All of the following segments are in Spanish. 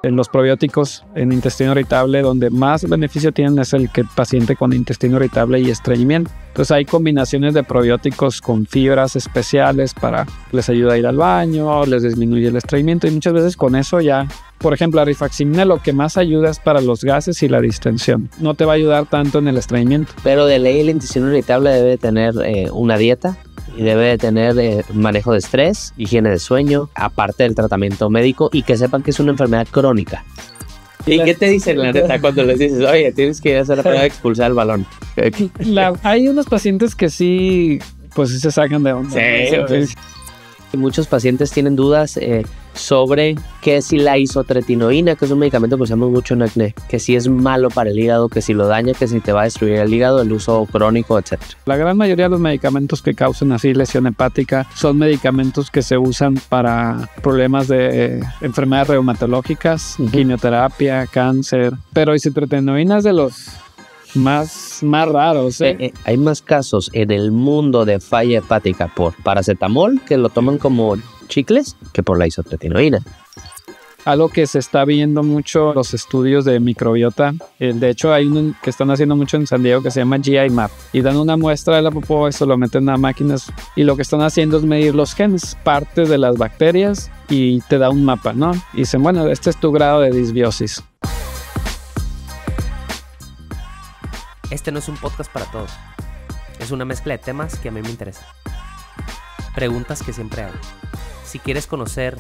Los probióticos en intestino irritable, donde más beneficio tienen es el que paciente con intestino irritable y estreñimiento. Entonces hay combinaciones de probióticos con fibras especiales para les ayuda a ir al baño, les disminuye el estreñimiento y muchas veces con eso ya, por ejemplo, la rifaximirina lo que más ayuda es para los gases y la distensión. No te va a ayudar tanto en el estreñimiento. Pero de ley el intestino irritable debe tener una dieta. Y debe de tener manejo de estrés, higiene de sueño, aparte del tratamiento médico, y que sepan que es una enfermedad crónica. ¿Y qué te dicen, la neta, cuando les dices, oye, tienes que ir a hacer la prueba de expulsar el balón? Hay unos pacientes que sí, pues sí se sacan de onda. Sí. Muchos pacientes tienen dudas sobre que si la isotretinoína, que es un medicamento que usamos mucho en acné, que si es malo para el hígado, que si lo daña, que si te va a destruir el hígado, el uso crónico, etc. La gran mayoría de los medicamentos que causan así lesión hepática son medicamentos que se usan para problemas de enfermedades reumatológicas, quimioterapia, cáncer, pero isotretinoína es de los más raros. Hay más casos en el mundo de falla hepática por paracetamol, que lo toman como chicles, que por la isotretinoína. Algo que se está viendo mucho los estudios de microbiota. De hecho, hay uno que están haciendo mucho en San Diego que se llama GI Map. Y dan una muestra de la popó, eso lo meten a máquinas. Y lo que están haciendo es medir los genes, partes de las bacterias, y te da un mapa, ¿no? Y dicen, bueno, este es tu grado de disbiosis. Este no es un podcast para todos. Es una mezcla de temas que a mí me interesan. Preguntas que siempre hago. Si quieres conocer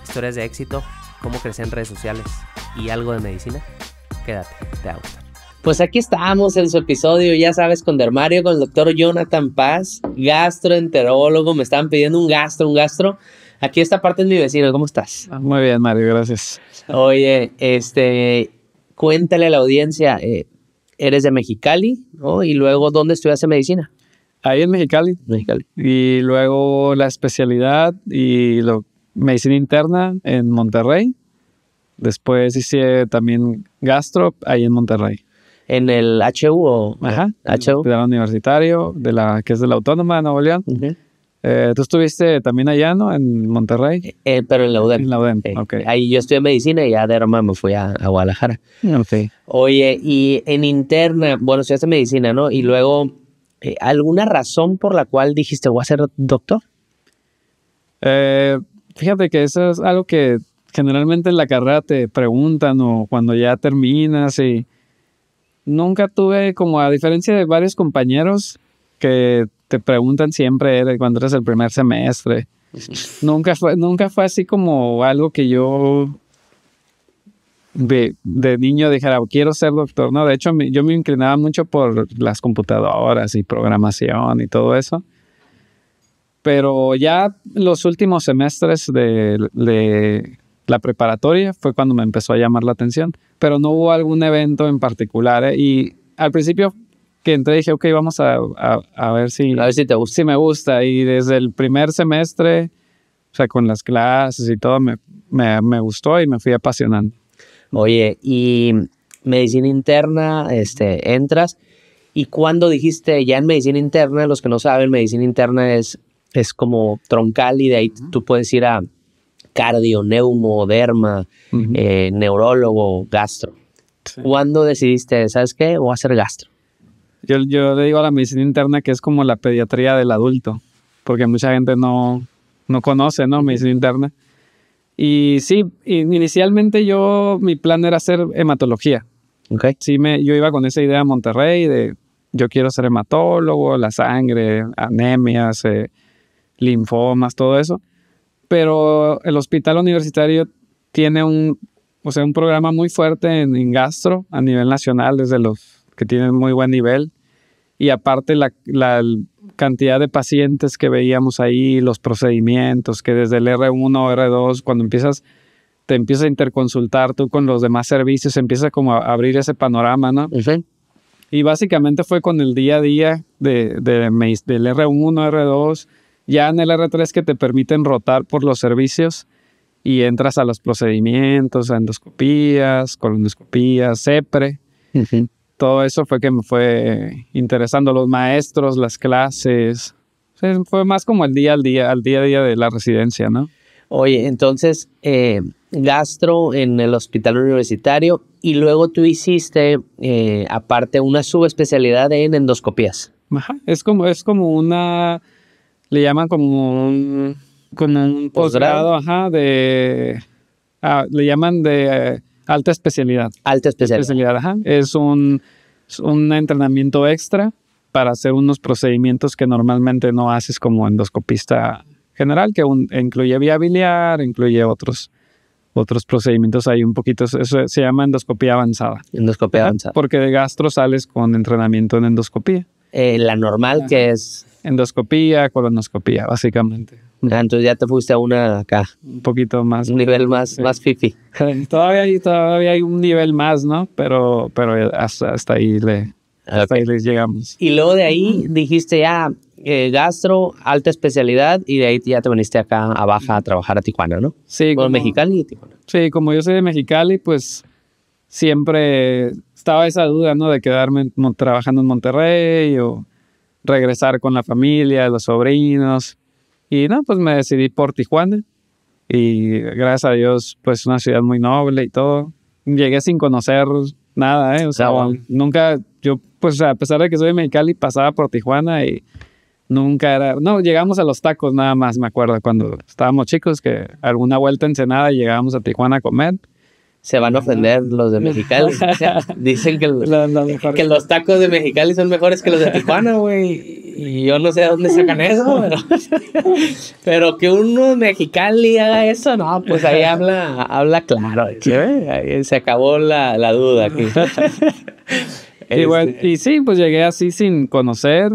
historias de éxito, cómo crecer en redes sociales y algo de medicina, quédate, te va a gustar. Pues aquí estamos en su episodio, ya sabes, con Dermario, con el doctor Jonathan Paz, gastroenterólogo. Me estaban pidiendo un gastro. Aquí esta parte es mi vecino, ¿cómo estás? Muy bien, Mario, gracias. Oye, cuéntale a la audiencia, eres de Mexicali, ¿no? Y luego, ¿dónde estudiaste medicina? Ahí en Mexicali. Y luego la especialidad y medicina interna en Monterrey. Después hice también gastro ahí en Monterrey. ¿En el HU o? Ajá, HU. En el Hospital Universitario, que es de la Autónoma de Nuevo León. Uh-huh. ¿Tú estuviste también allá, no? En Monterrey. Pero en la UDEM. En la UDEM, ok. Ahí yo estudié medicina y ya de Roma me fui a Guadalajara. Ok. Oye, y en interna, bueno, estudiaste medicina, ¿no? Y luego, ¿alguna razón por la cual dijiste, voy a ser doctor? Fíjate que eso es algo que generalmente en la carrera te preguntan o cuando ya terminas, y nunca tuve, como a diferencia de varios compañeros que te preguntan siempre cuando eres el primer semestre. Nunca fue así como algo que yo de niño dijera, quiero ser doctor. No, de hecho, yo me inclinaba mucho por las computadoras y programación y todo eso. Pero ya los últimos semestres de la preparatoria fue cuando me empezó a llamar la atención. Pero no hubo algún evento en particular. Y al principio que entré dije, ok, vamos a ver si te gusta. Si me gusta. Y desde el primer semestre, o sea, con las clases y todo, me gustó y me fui apasionando. Oye, y medicina interna, entras. ¿Y cuándo dijiste, ya en medicina interna, los que no saben, medicina interna es como troncal y de ahí tú puedes ir a cardio, neumo, derma, neurólogo, gastro? Sí. ¿Cuándo decidiste, sabes qué, voy a hacer gastro? Yo le digo a la medicina interna que es como la pediatría del adulto, porque mucha gente no conoce, ¿no? Medicina interna. Y sí, inicialmente mi plan era hacer hematología. Okay. Sí, yo iba con esa idea a Monterrey de yo quiero ser hematólogo, la sangre, anemias, linfomas, todo eso. Pero el hospital universitario tiene un programa muy fuerte en gastro a nivel nacional, desde los que tienen muy buen nivel. Y aparte la cantidad de pacientes que veíamos ahí, los procedimientos, que desde el R1 o R2, cuando te empiezas a interconsultar tú con los demás servicios, empieza como a abrir ese panorama, ¿no? Uh-huh. Y básicamente fue con el día a día del R1, R2, ya en el R3 que te permiten rotar por los servicios y entras a los procedimientos, a endoscopías, colonoscopías, CEPRE. Uh-huh. Todo eso fue que me fue interesando, los maestros, las clases. O sea, fue más como el día a día de la residencia, ¿no? Oye, entonces, gastro en el hospital universitario y luego tú hiciste, aparte, una subespecialidad en endoscopías. Ajá. Es como una, le llaman como un posgrado, ajá, le llaman de alta especialidad. Alta especialidad. Ajá. Es un entrenamiento extra para hacer unos procedimientos que normalmente no haces como endoscopista general, que incluye vía biliar, incluye otros procedimientos ahí un poquito. Eso se llama endoscopía avanzada. Endoscopía avanzada. Porque de gastro sales con entrenamiento en endoscopía. La normal, que es... Endoscopía, colonoscopía, básicamente. Entonces ya te fuiste a una acá. Un poquito más. Un nivel más fifi. Todavía hay un nivel más, ¿no? Pero hasta ahí les llegamos. Y luego de ahí dijiste ya gastro, alta especialidad, y de ahí ya te viniste acá a Baja a trabajar a Tijuana, ¿no? Sí. Bueno, Mexicali y Tijuana. Sí, como yo soy de Mexicali, pues siempre estaba esa duda, ¿no? De quedarme trabajando en Monterrey o regresar con la familia, los sobrinos. Y no, pues me decidí por Tijuana. Y gracias a Dios, pues una ciudad muy noble y todo. Llegué sin conocer nada, ¿eh? O sea, nunca, yo, pues a pesar de que soy de Mexicali, pasaba por Tijuana y no, llegamos a los tacos nada más, me acuerdo, cuando estábamos chicos, que alguna vuelta en Ensenada y llegábamos a Tijuana a comer. Se van a ofender los de Mexicali. Dicen que los tacos de Mexicali son mejores que los de Tijuana, güey. Y yo no sé de dónde sacan eso, pero que uno de Mexicali haga eso, no, pues ahí habla claro. Ahí se acabó la duda aquí. Y sí, pues llegué así sin conocer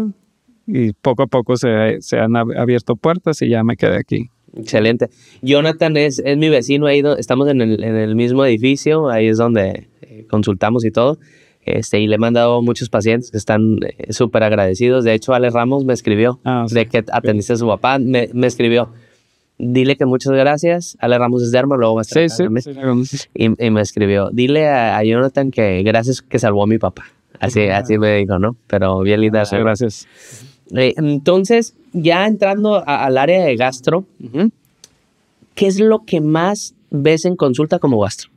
y poco a poco se han abierto puertas y ya me quedé aquí. Excelente. Jonathan es mi vecino, ahí estamos en el mismo edificio, ahí es donde consultamos y todo. Y le he mandado muchos pacientes que están súper agradecidos. De hecho, Ale Ramos me escribió de que atendiste a su papá. Me escribió, dile que muchas gracias. Ale Ramos es derma, luego va a estar Sí. Y me escribió, dile a Jonathan que gracias que salvó a mi papá. Así me dijo, ¿no? Pero bien linda. Gracias. Entonces, ya entrando al área de gastro, ¿qué es lo que más ves en consulta como gastro?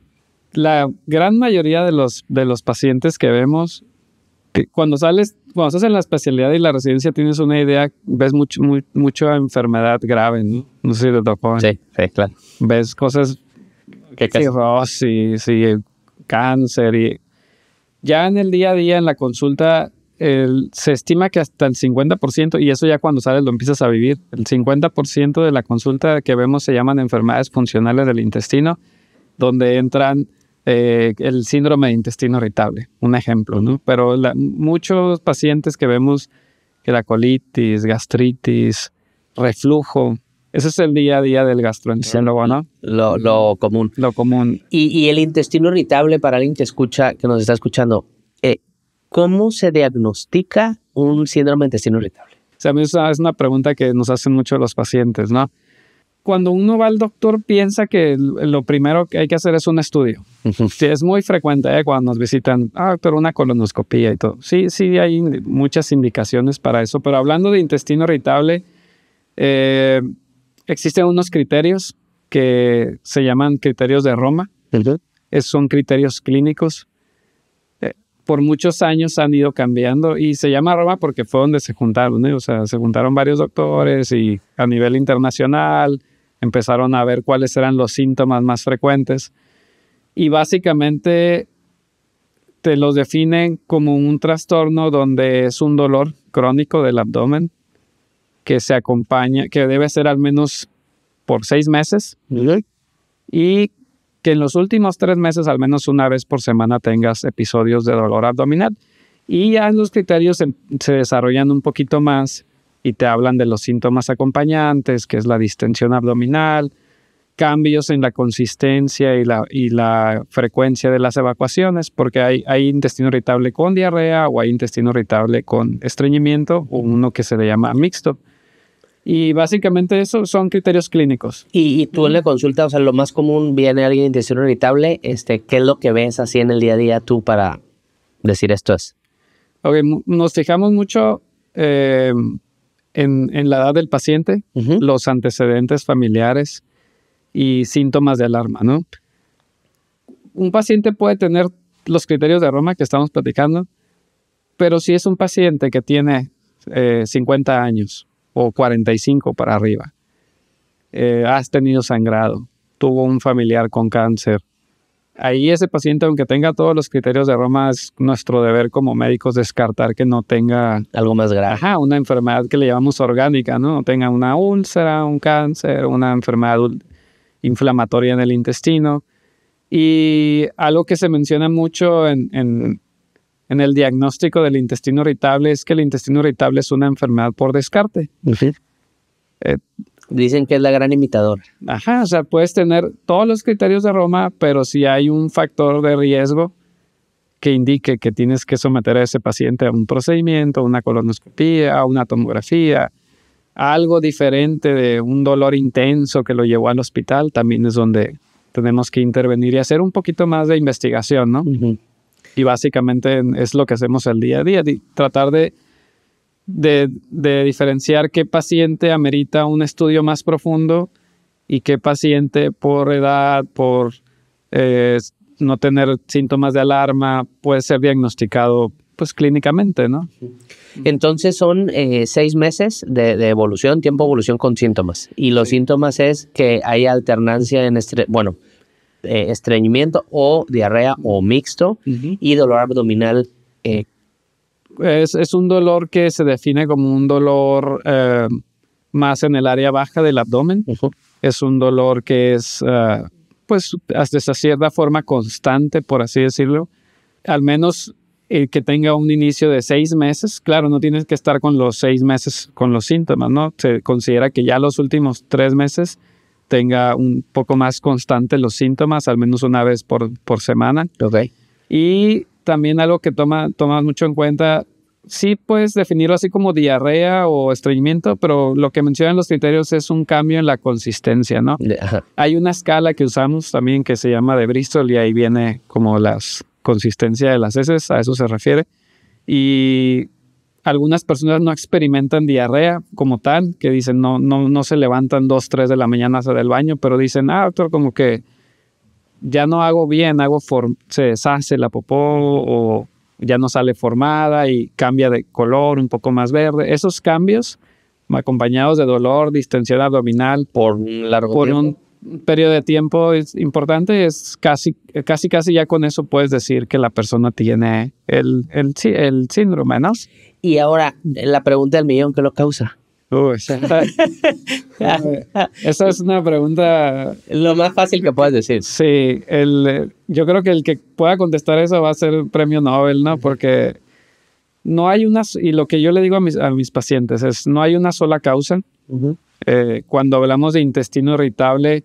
La gran mayoría de los pacientes que vemos, que cuando estás en la especialidad y la residencia tienes una idea, ves mucha enfermedad grave, ¿no? No sé si te tocó. Sí, claro. Ves cosas, cirrosis, cáncer, y ya en el día a día, en la consulta, se estima que hasta el 50%, y eso ya cuando sales lo empiezas a vivir, el 50% de la consulta que vemos se llaman enfermedades funcionales del intestino, donde entran el síndrome de intestino irritable, un ejemplo, ¿no? Pero muchos pacientes que vemos que la colitis, gastritis, reflujo, ese es el día a día del gastroenterólogo, ¿no? Lo común. Lo común. Y el intestino irritable, para alguien que nos está escuchando, ¿cómo se diagnostica un síndrome de intestino irritable? O sea, es una pregunta que nos hacen mucho los pacientes, ¿no? Cuando uno va al doctor, piensa que lo primero que hay que hacer es un estudio. Sí, es muy frecuente cuando nos visitan, doctor, una colonoscopía y todo. Sí, hay muchas indicaciones para eso, pero hablando de intestino irritable, existen unos criterios que se llaman criterios de Roma. Son criterios clínicos. Por muchos años han ido cambiando y se llama Roma porque fue donde se juntaron, ¿eh? O sea, se juntaron varios doctores y a nivel internacional empezaron a ver cuáles eran los síntomas más frecuentes y básicamente te los definen como un trastorno donde es un dolor crónico del abdomen que se acompaña, que debe ser al menos por 6 meses y que en los últimos 3 meses, al menos una vez por semana, tengas episodios de dolor abdominal. Y ya los criterios se desarrollan un poquito más y te hablan de los síntomas acompañantes, que es la distensión abdominal, cambios en la consistencia y la frecuencia de las evacuaciones, porque hay intestino irritable con diarrea o hay intestino irritable con estreñimiento o uno que se le llama mixto. Y básicamente eso son criterios clínicos. Y tú en la consulta, o sea, lo más común, viene alguien de intestino irritable, ¿qué es lo que ves así en el día a día tú para decir esto es? Okay, nos fijamos mucho en la edad del paciente, los antecedentes familiares, y síntomas de alarma, ¿no? Un paciente puede tener los criterios de Roma que estamos platicando, pero si es un paciente que tiene 50 años o 45 para arriba, has tenido sangrado, tuvo un familiar con cáncer, ahí ese paciente, aunque tenga todos los criterios de Roma, es nuestro deber como médicos descartar que no tenga Algo más grave. una enfermedad que le llamamos orgánica, ¿no? No tenga una úlcera, un cáncer, una enfermedad inflamatoria en el intestino. Y algo que se menciona mucho en el diagnóstico del intestino irritable es que el intestino irritable es una enfermedad por descarte. Dicen que es la gran imitadora. O sea, puedes tener todos los criterios de Roma, pero si hay un factor de riesgo que indique que tienes que someter a ese paciente a un procedimiento, a una colonoscopia, a una tomografía, a algo diferente de un dolor intenso que lo llevó al hospital, también es donde tenemos que intervenir y hacer un poquito más de investigación, ¿no? Y básicamente es lo que hacemos el día a día, tratar de diferenciar qué paciente amerita un estudio más profundo y qué paciente por edad, por no tener síntomas de alarma, puede ser diagnosticado pues clínicamente, ¿no? Entonces son 6 meses de evolución, tiempo de evolución con síntomas. Y los síntomas es que hay alternancia en estreñimiento o diarrea o mixto y dolor abdominal. Es un dolor que se define como un dolor más en el área baja del abdomen. Es un dolor que es, pues, hasta cierta forma constante, por así decirlo. Al menos que tenga un inicio de 6 meses. Claro, no tienes que estar con los 6 meses con los síntomas, ¿no? Se considera que ya los últimos 3 meses tenga un poco más constante los síntomas, al menos una vez por semana. Y también algo que tomas mucho en cuenta, sí puedes definirlo así como diarrea o estreñimiento, pero lo que mencionan los criterios es un cambio en la consistencia, ¿no? Hay una escala que usamos también que se llama de Bristol y ahí viene como la consistencia de las heces, a eso se refiere. Y algunas personas no experimentan diarrea como tal, que dicen no se levantan 2, 3 de la mañana a hacer el baño, pero dicen, doctor, como que ya no hago bien, se deshace la popó o ya no sale formada y cambia de color, un poco más verde. Esos cambios, acompañados de dolor, distensión abdominal por un largo tiempo. Un periodo de tiempo es importante, es casi ya con eso puedes decir que la persona tiene el síndrome, ¿no? Y ahora, la pregunta del millón, ¿qué lo causa? Esa es una pregunta... Lo más fácil que puedes decir. Sí, yo creo que el que pueda contestar eso va a ser el premio Nobel, ¿no? Porque no hay y lo que yo le digo a mis pacientes es, no hay una sola causa. Cuando hablamos de intestino irritable,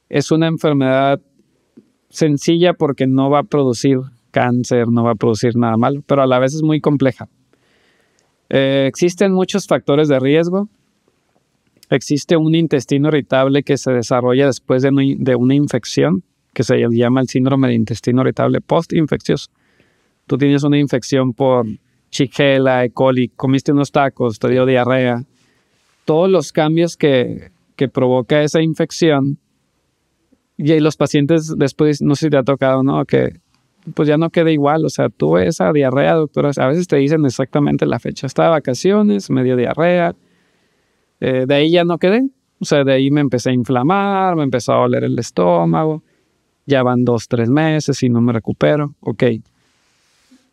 es una enfermedad sencilla porque no va a producir cáncer, no va a producir nada malo, pero a la vez es muy compleja. Existen muchos factores de riesgo. Existe un intestino irritable que se desarrolla después de una infección, que se llama el síndrome de intestino irritable postinfeccioso. Tú tienes una infección por Shigella, E. coli, comiste unos tacos, te dio diarrea. Todos los cambios que provoca esa infección, y los pacientes después, no sé si te ha tocado, ¿no? Que pues ya no queda igual, o sea, tuve esa diarrea, doctora, a veces te dicen exactamente la fecha, estaba de vacaciones, me dio diarrea, de ahí ya no quedé, o sea, de ahí me empecé a inflamar, me empezó a doler el estómago, ya van 2, 3 meses y no me recupero, ok.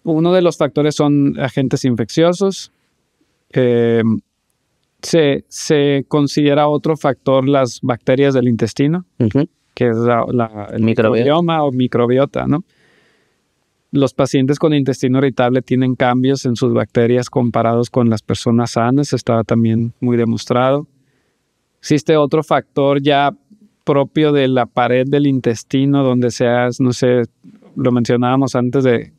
Uno de los factores son agentes infecciosos, se considera otro factor las bacterias del intestino, que es el microbioma o microbiota, ¿no? Los pacientes con intestino irritable tienen cambios en sus bacterias comparados con las personas sanas, está también muy demostrado. Existe otro factor ya propio de la pared del intestino, donde no sé, lo mencionábamos antes de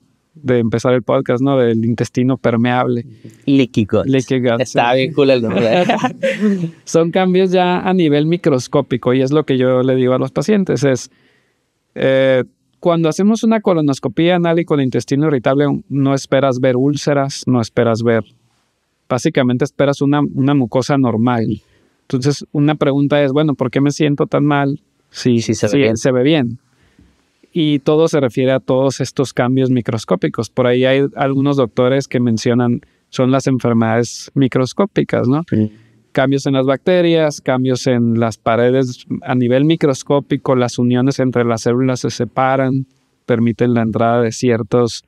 empezar el podcast, ¿no? Del intestino permeable. Leaky gut. Está bien cool el nombre. Son cambios ya a nivel microscópico y es lo que yo le digo a los pacientes. Cuando hacemos una colonoscopia anal y con intestino irritable, no esperas ver úlceras, no esperas ver... Básicamente esperas una mucosa normal. Entonces, una pregunta es, bueno, ¿por qué me siento tan mal? sí, Sí se ve bien. se ve bien. Y todo se refiere a todos estos cambios microscópicos. Por ahí hay algunos doctores que mencionan, son las enfermedades microscópicas, ¿no? Cambios en las bacterias, cambios en las paredes a nivel microscópico, las uniones entre las células se separan, permiten la entrada de ciertos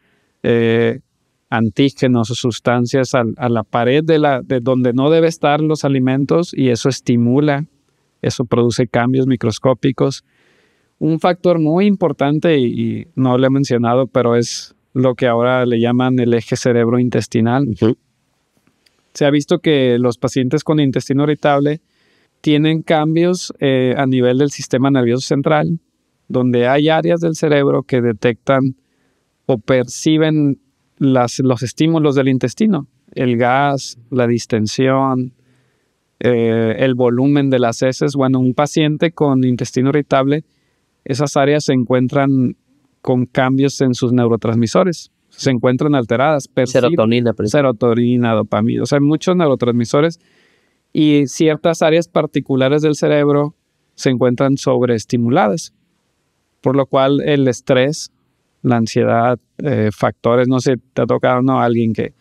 antígenos o sustancias a la pared de donde no debe estar los alimentos, y eso estimula, eso produce cambios microscópicos. Un factor muy importante, y no lo he mencionado, pero es lo que ahora le llaman el eje cerebro-intestinal. Se ha visto que los pacientes con intestino irritable tienen cambios a nivel del sistema nervioso central, donde hay áreas del cerebro que detectan o perciben los estímulos del intestino, el gas, la distensión, el volumen de las heces. Bueno, un paciente con intestino irritable, esas áreas se encuentran con cambios en sus neurotransmisores, se encuentran alteradas. Serotonina, dopamina, o sea, muchos neurotransmisores, y ciertas áreas particulares del cerebro se encuentran sobreestimuladas, por lo cual el estrés, la ansiedad, factores, no sé, te ha tocado, ¿no? Alguien que,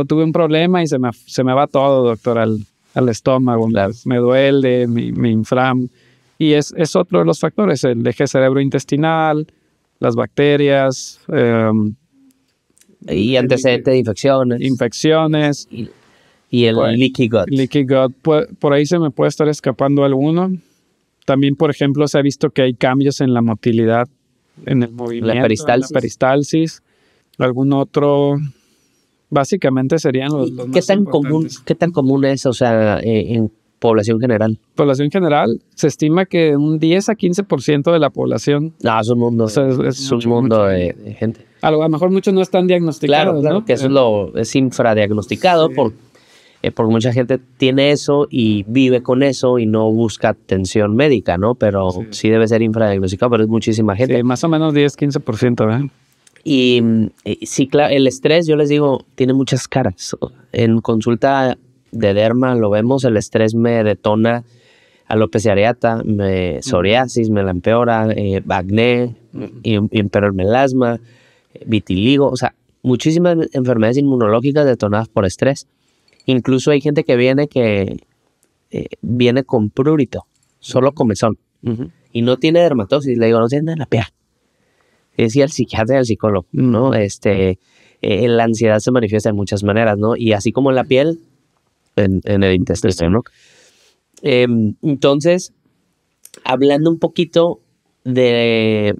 tuve un problema y se me va todo, doctor, al estómago, claro, me duele, me inflamo. Y es otro de los factores, el eje cerebro-intestinal, las bacterias. Y antecedentes de infecciones. Y el leaky gut. Leaky gut, por ahí se me puede estar escapando alguno. También, por ejemplo, se ha visto que hay cambios en la motilidad, en el movimiento, la peristalsis. Algún otro, básicamente serían los ¿Qué tan común es, o sea, en población general? Población general, se estima que un 10 a 15% de la población. No, es un mundo, es un mundo de gente. A lo mejor muchos no están diagnosticados, claro, ¿no? Que eso es infradiagnosticado, sí, porque mucha gente tiene eso y vive con eso y no busca atención médica, ¿no? Pero sí debe ser infradiagnosticado, pero es muchísima gente. Sí, más o menos 10-15%, ¿verdad? Y sí, claro, el estrés, yo les digo, tiene muchas caras. En consulta de derma lo vemos, el estrés me detona alopecia areata, psoriasis, me la empeora, acné, empeora el melasma, vitiligo, o sea, muchísimas enfermedades inmunológicas detonadas por estrés. Incluso hay gente que viene con prurito, solo comezón, y no tiene dermatosis. Le digo, no tiene nada en la piel. Decía el psiquiatra y el psicólogo, ¿no? La ansiedad se manifiesta de muchas maneras, ¿no? Y así como en la piel, en el intestino, ¿no? Entonces, hablando un poquito de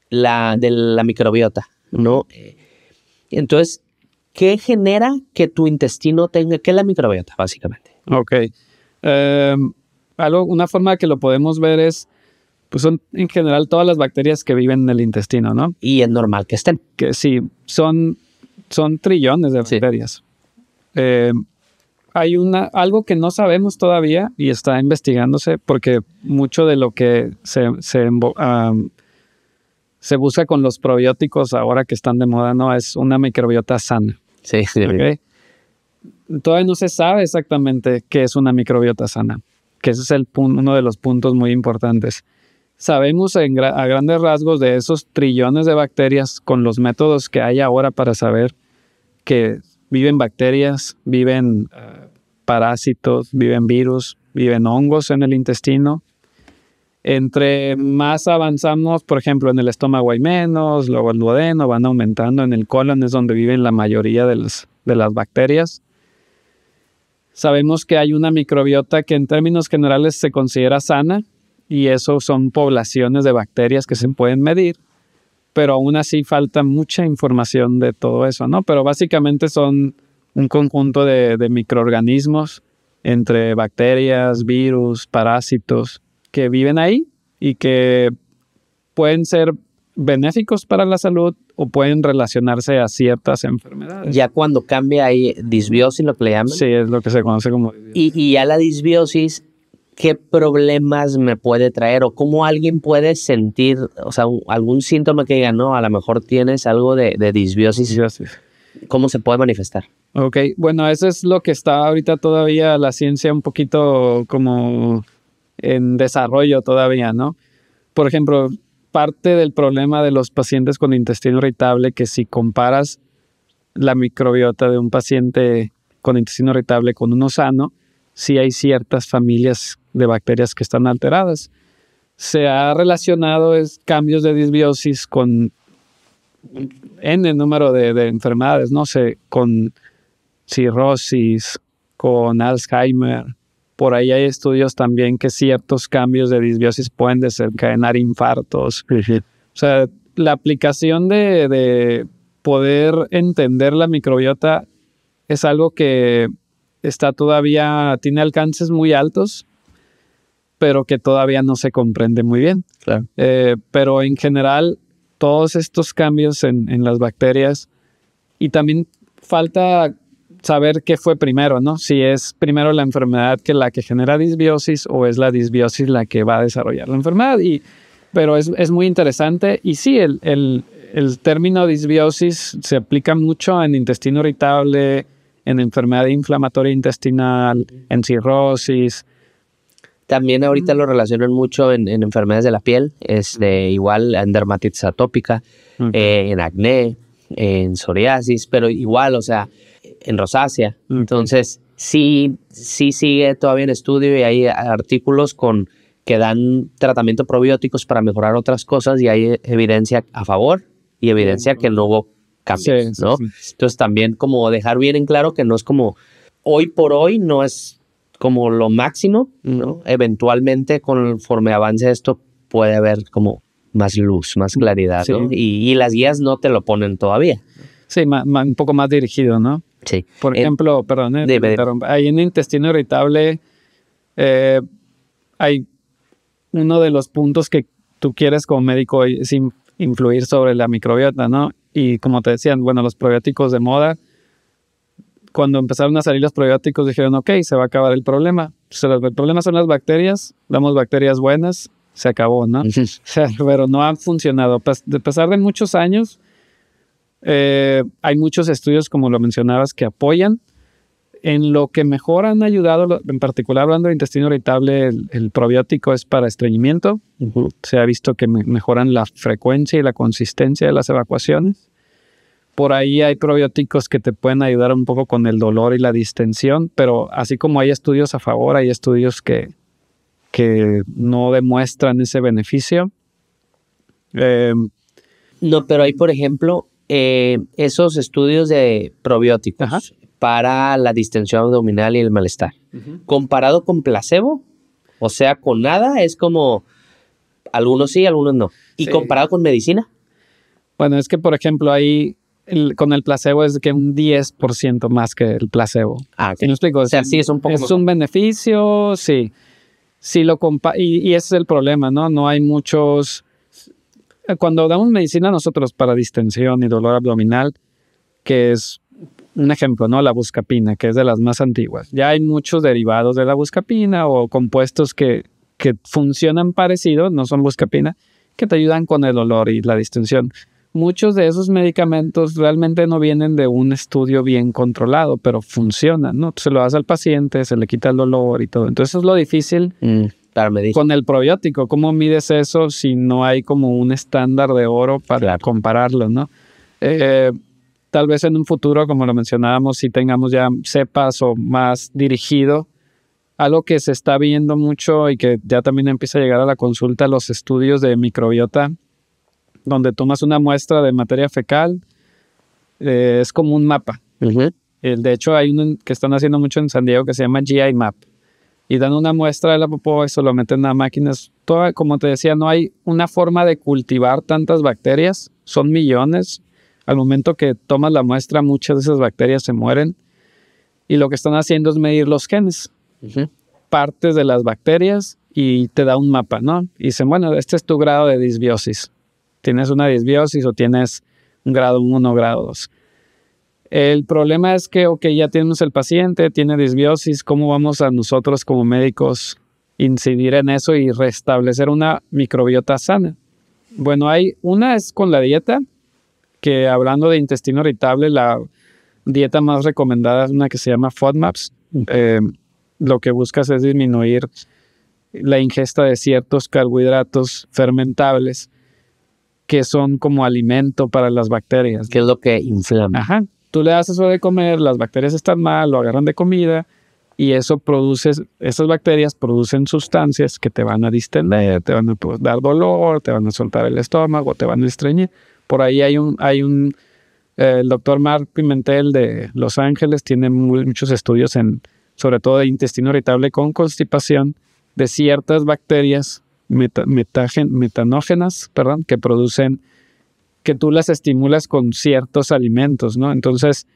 la microbiota, ¿no? Entonces, ¿qué genera que tu intestino tenga? ¿Qué es la microbiota, básicamente? Ok. Una forma que lo podemos ver es, pues son en general todas las bacterias que viven en el intestino, ¿no? Y es normal que estén. Que sí, son trillones de bacterias. Hay algo que no sabemos todavía y está investigándose, porque mucho de lo que se busca con los probióticos ahora que están de moda, ¿no? Es una microbiota sana. Sí. ¿Okay? Todavía no se sabe exactamente qué es una microbiota sana, que ese es uno de los puntos muy importantes. Sabemos a grandes rasgos de esos trillones de bacterias con los métodos que hay ahora para saber que viven bacterias, viven parásitos, viven virus, viven hongos en el intestino. Entre más avanzamos, por ejemplo, en el estómago hay menos, luego el duodeno van aumentando, en el colon es donde viven la mayoría de las bacterias. Sabemos que hay una microbiota que en términos generales se considera sana, y eso son poblaciones de bacterias que se pueden medir, pero aún así falta mucha información de todo eso, ¿no? Pero básicamente son un conjunto de microorganismos entre bacterias, virus, parásitos, que viven ahí y que pueden ser benéficos para la salud o pueden relacionarse a ciertas enfermedades. Ya cuando cambia ahí disbiosis, lo que le llaman. Sí, es lo que se conoce como disbiosis. Y ya la disbiosis, ¿qué problemas me puede traer? ¿O cómo alguien puede sentir, o sea, algún síntoma que diga, no, a lo mejor tienes algo de disbiosis? ¿Cómo se puede manifestar? Ok, bueno, eso es lo que está ahorita todavía la ciencia un poquito como en desarrollo todavía, ¿no? Por ejemplo, parte del problema de los pacientes con intestino irritable, que si comparas la microbiota de un paciente con intestino irritable con uno sano, sí hay ciertas familias de bacterias que están alteradas. Se ha relacionado cambios de disbiosis con N número de enfermedades, no sé, con cirrosis, con Alzheimer. Por ahí hay estudios también que ciertos cambios de disbiosis pueden desencadenar infartos. O sea, la aplicación de poder entender la microbiota es algo que tiene alcances muy altos, pero que todavía no se comprende muy bien. Claro. Pero en general, todos estos cambios en las bacterias, y también falta saber qué fue primero, ¿no? Si es primero la enfermedad que la que genera disbiosis o es la disbiosis la que va a desarrollar la enfermedad. Pero es muy interesante. Y sí, el término disbiosis se aplica mucho en intestino irritable, en enfermedad inflamatoria intestinal, en cirrosis. También ahorita lo relacionan mucho en enfermedades de la piel, igual en dermatitis atópica, en acné, en psoriasis, pero igual, o sea, en rosácea. Entonces, sí sigue todavía en estudio y hay artículos que dan tratamiento probióticos para mejorar otras cosas y hay evidencia a favor y evidencia que no hubo cambios, ¿no? Sí. Entonces, también como dejar bien en claro que no es como hoy por hoy, no es como lo máximo, ¿no? Eventualmente, conforme avance esto, puede haber como más luz, más claridad, ¿no? Y las guías no te lo ponen todavía. Sí, un poco más dirigido, ¿no? Sí. Por ejemplo, perdón, ahí en intestino irritable hay uno de los puntos que tú quieres como médico es influir sobre la microbiota, ¿no? Y como te decían, bueno, los probióticos de moda, cuando empezaron a salir los probióticos dijeron, ok, se va a acabar el problema. El problema son las bacterias, damos bacterias buenas, se acabó, ¿no? Pero no han funcionado. A pesar de muchos años, hay muchos estudios, como lo mencionabas, que apoyan. En lo que mejor han ayudado, en particular hablando de intestino irritable, el probiótico es para estreñimiento. Se ha visto que mejoran la frecuencia y la consistencia de las evacuaciones. Por ahí hay probióticos que te pueden ayudar un poco con el dolor y la distensión, pero así como hay estudios a favor, hay estudios que no demuestran ese beneficio. No, pero hay, por ejemplo, esos estudios de probióticos para la distensión abdominal y el malestar. Comparado con placebo, o sea, con nada, es como algunos sí, algunos no. ¿Y comparado con medicina? Bueno, es que, por ejemplo, ahí con el placebo es que un 10% más que el placebo. Ah, ¿Sí me explico? O sea, sí es un poco mejor. Un beneficio, sí. Sí y ese es el problema, ¿no? No hay muchos... Cuando damos medicina nosotros para distensión y dolor abdominal, que es un ejemplo, ¿no? La buscapina, que es de las más antiguas. Ya hay muchos derivados de la buscapina o compuestos que funcionan parecido, no son buscapina, que te ayudan con el dolor y la distensión. Muchos de esos medicamentos realmente no vienen de un estudio bien controlado, pero funcionan, ¿no? Se lo das al paciente, se le quita el dolor y todo. Entonces, eso es lo difícil para medir. Con el probiótico. ¿Cómo mides eso si no hay como un estándar de oro para compararlo, ¿no? Tal vez en un futuro, como lo mencionábamos, si tengamos ya cepas o más dirigido. Algo que se está viendo mucho y que ya también empieza a llegar a la consulta, los estudios de microbiota, donde tomas una muestra de materia fecal, es como un mapa. De hecho, hay uno que están haciendo mucho en San Diego que se llama GI Map. Y dan una muestra de la popó, eso lo meten a máquinas. Como te decía, no hay una forma de cultivar tantas bacterias. Son millones. Al momento que tomas la muestra, muchas de esas bacterias se mueren. Y lo que están haciendo es medir los genes. Partes de las bacterias y te da un mapa, ¿no? Y dicen, bueno, este es tu grado de disbiosis. Tienes una disbiosis o tienes un grado 1, grado 2. El problema es que, ya tenemos el paciente, tiene disbiosis, ¿cómo vamos a nosotros como médicos incidir en eso y restablecer una microbiota sana? Bueno, una es con la dieta, que hablando de intestino irritable, la dieta más recomendada es una que se llama FODMAPs. Lo que buscas es disminuir la ingesta de ciertos carbohidratos fermentables que son como alimento para las bacterias. ¿Qué es lo que inflama? Ajá. Tú le das eso de comer, las bacterias están mal, lo agarran de comida y eso esas bacterias producen sustancias que te van a distender, te van a dar dolor, te van a soltar el estómago, te van a estreñir. Por ahí el doctor Mark Pimentel de Los Ángeles tiene muchos estudios sobre todo de intestino irritable con constipación de ciertas bacterias metanógenas, que producen, que tú las estimulas con ciertos alimentos, ¿no? Entonces,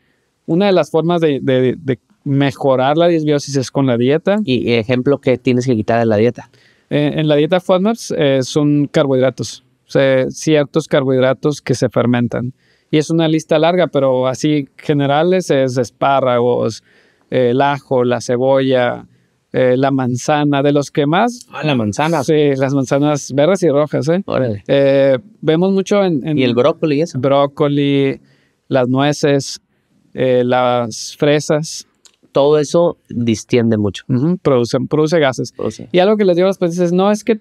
una de las formas de mejorar la disbiosis es con la dieta. Y ejemplo que tienes que quitar de la dieta. En la dieta FODMAPs son carbohidratos, o sea, ciertos carbohidratos que se fermentan. Y es una lista larga, pero así generales es espárragos, el ajo, la cebolla, la manzana, de los que más... La manzana. Sí, las manzanas verdes y rojas, ¿eh? Órale. Vemos mucho en... ¿Y el brócoli y eso? Brócoli, las nueces, las fresas. Todo eso distiende mucho. Produce gases. Y algo que les digo a los pacientes no es que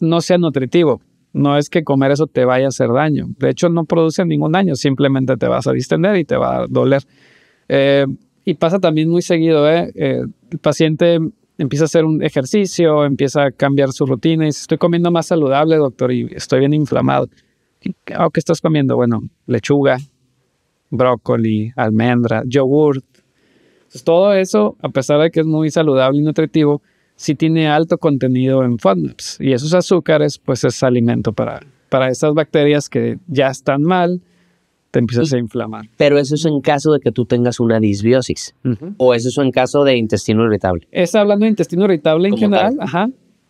no sea nutritivo. No es que comer eso te vaya a hacer daño. De hecho, no produce ningún daño. Simplemente te vas a distender y te va a doler. Y pasa también muy seguido, el paciente empieza a hacer un ejercicio, empieza a cambiar su rutina y dice, estoy comiendo más saludable, doctor, y estoy bien inflamado. ¿Qué estás comiendo? Bueno, lechuga, brócoli, almendra, yogurt. Entonces, todo eso, a pesar de que es muy saludable y nutritivo, sí tiene alto contenido en FODMAPs. Y esos azúcares, pues es alimento para esas bacterias que ya están mal, te empiezas a inflamar. Pero eso es en caso de que tú tengas una disbiosis. O eso es en caso de intestino irritable. Es hablando de intestino irritable en general,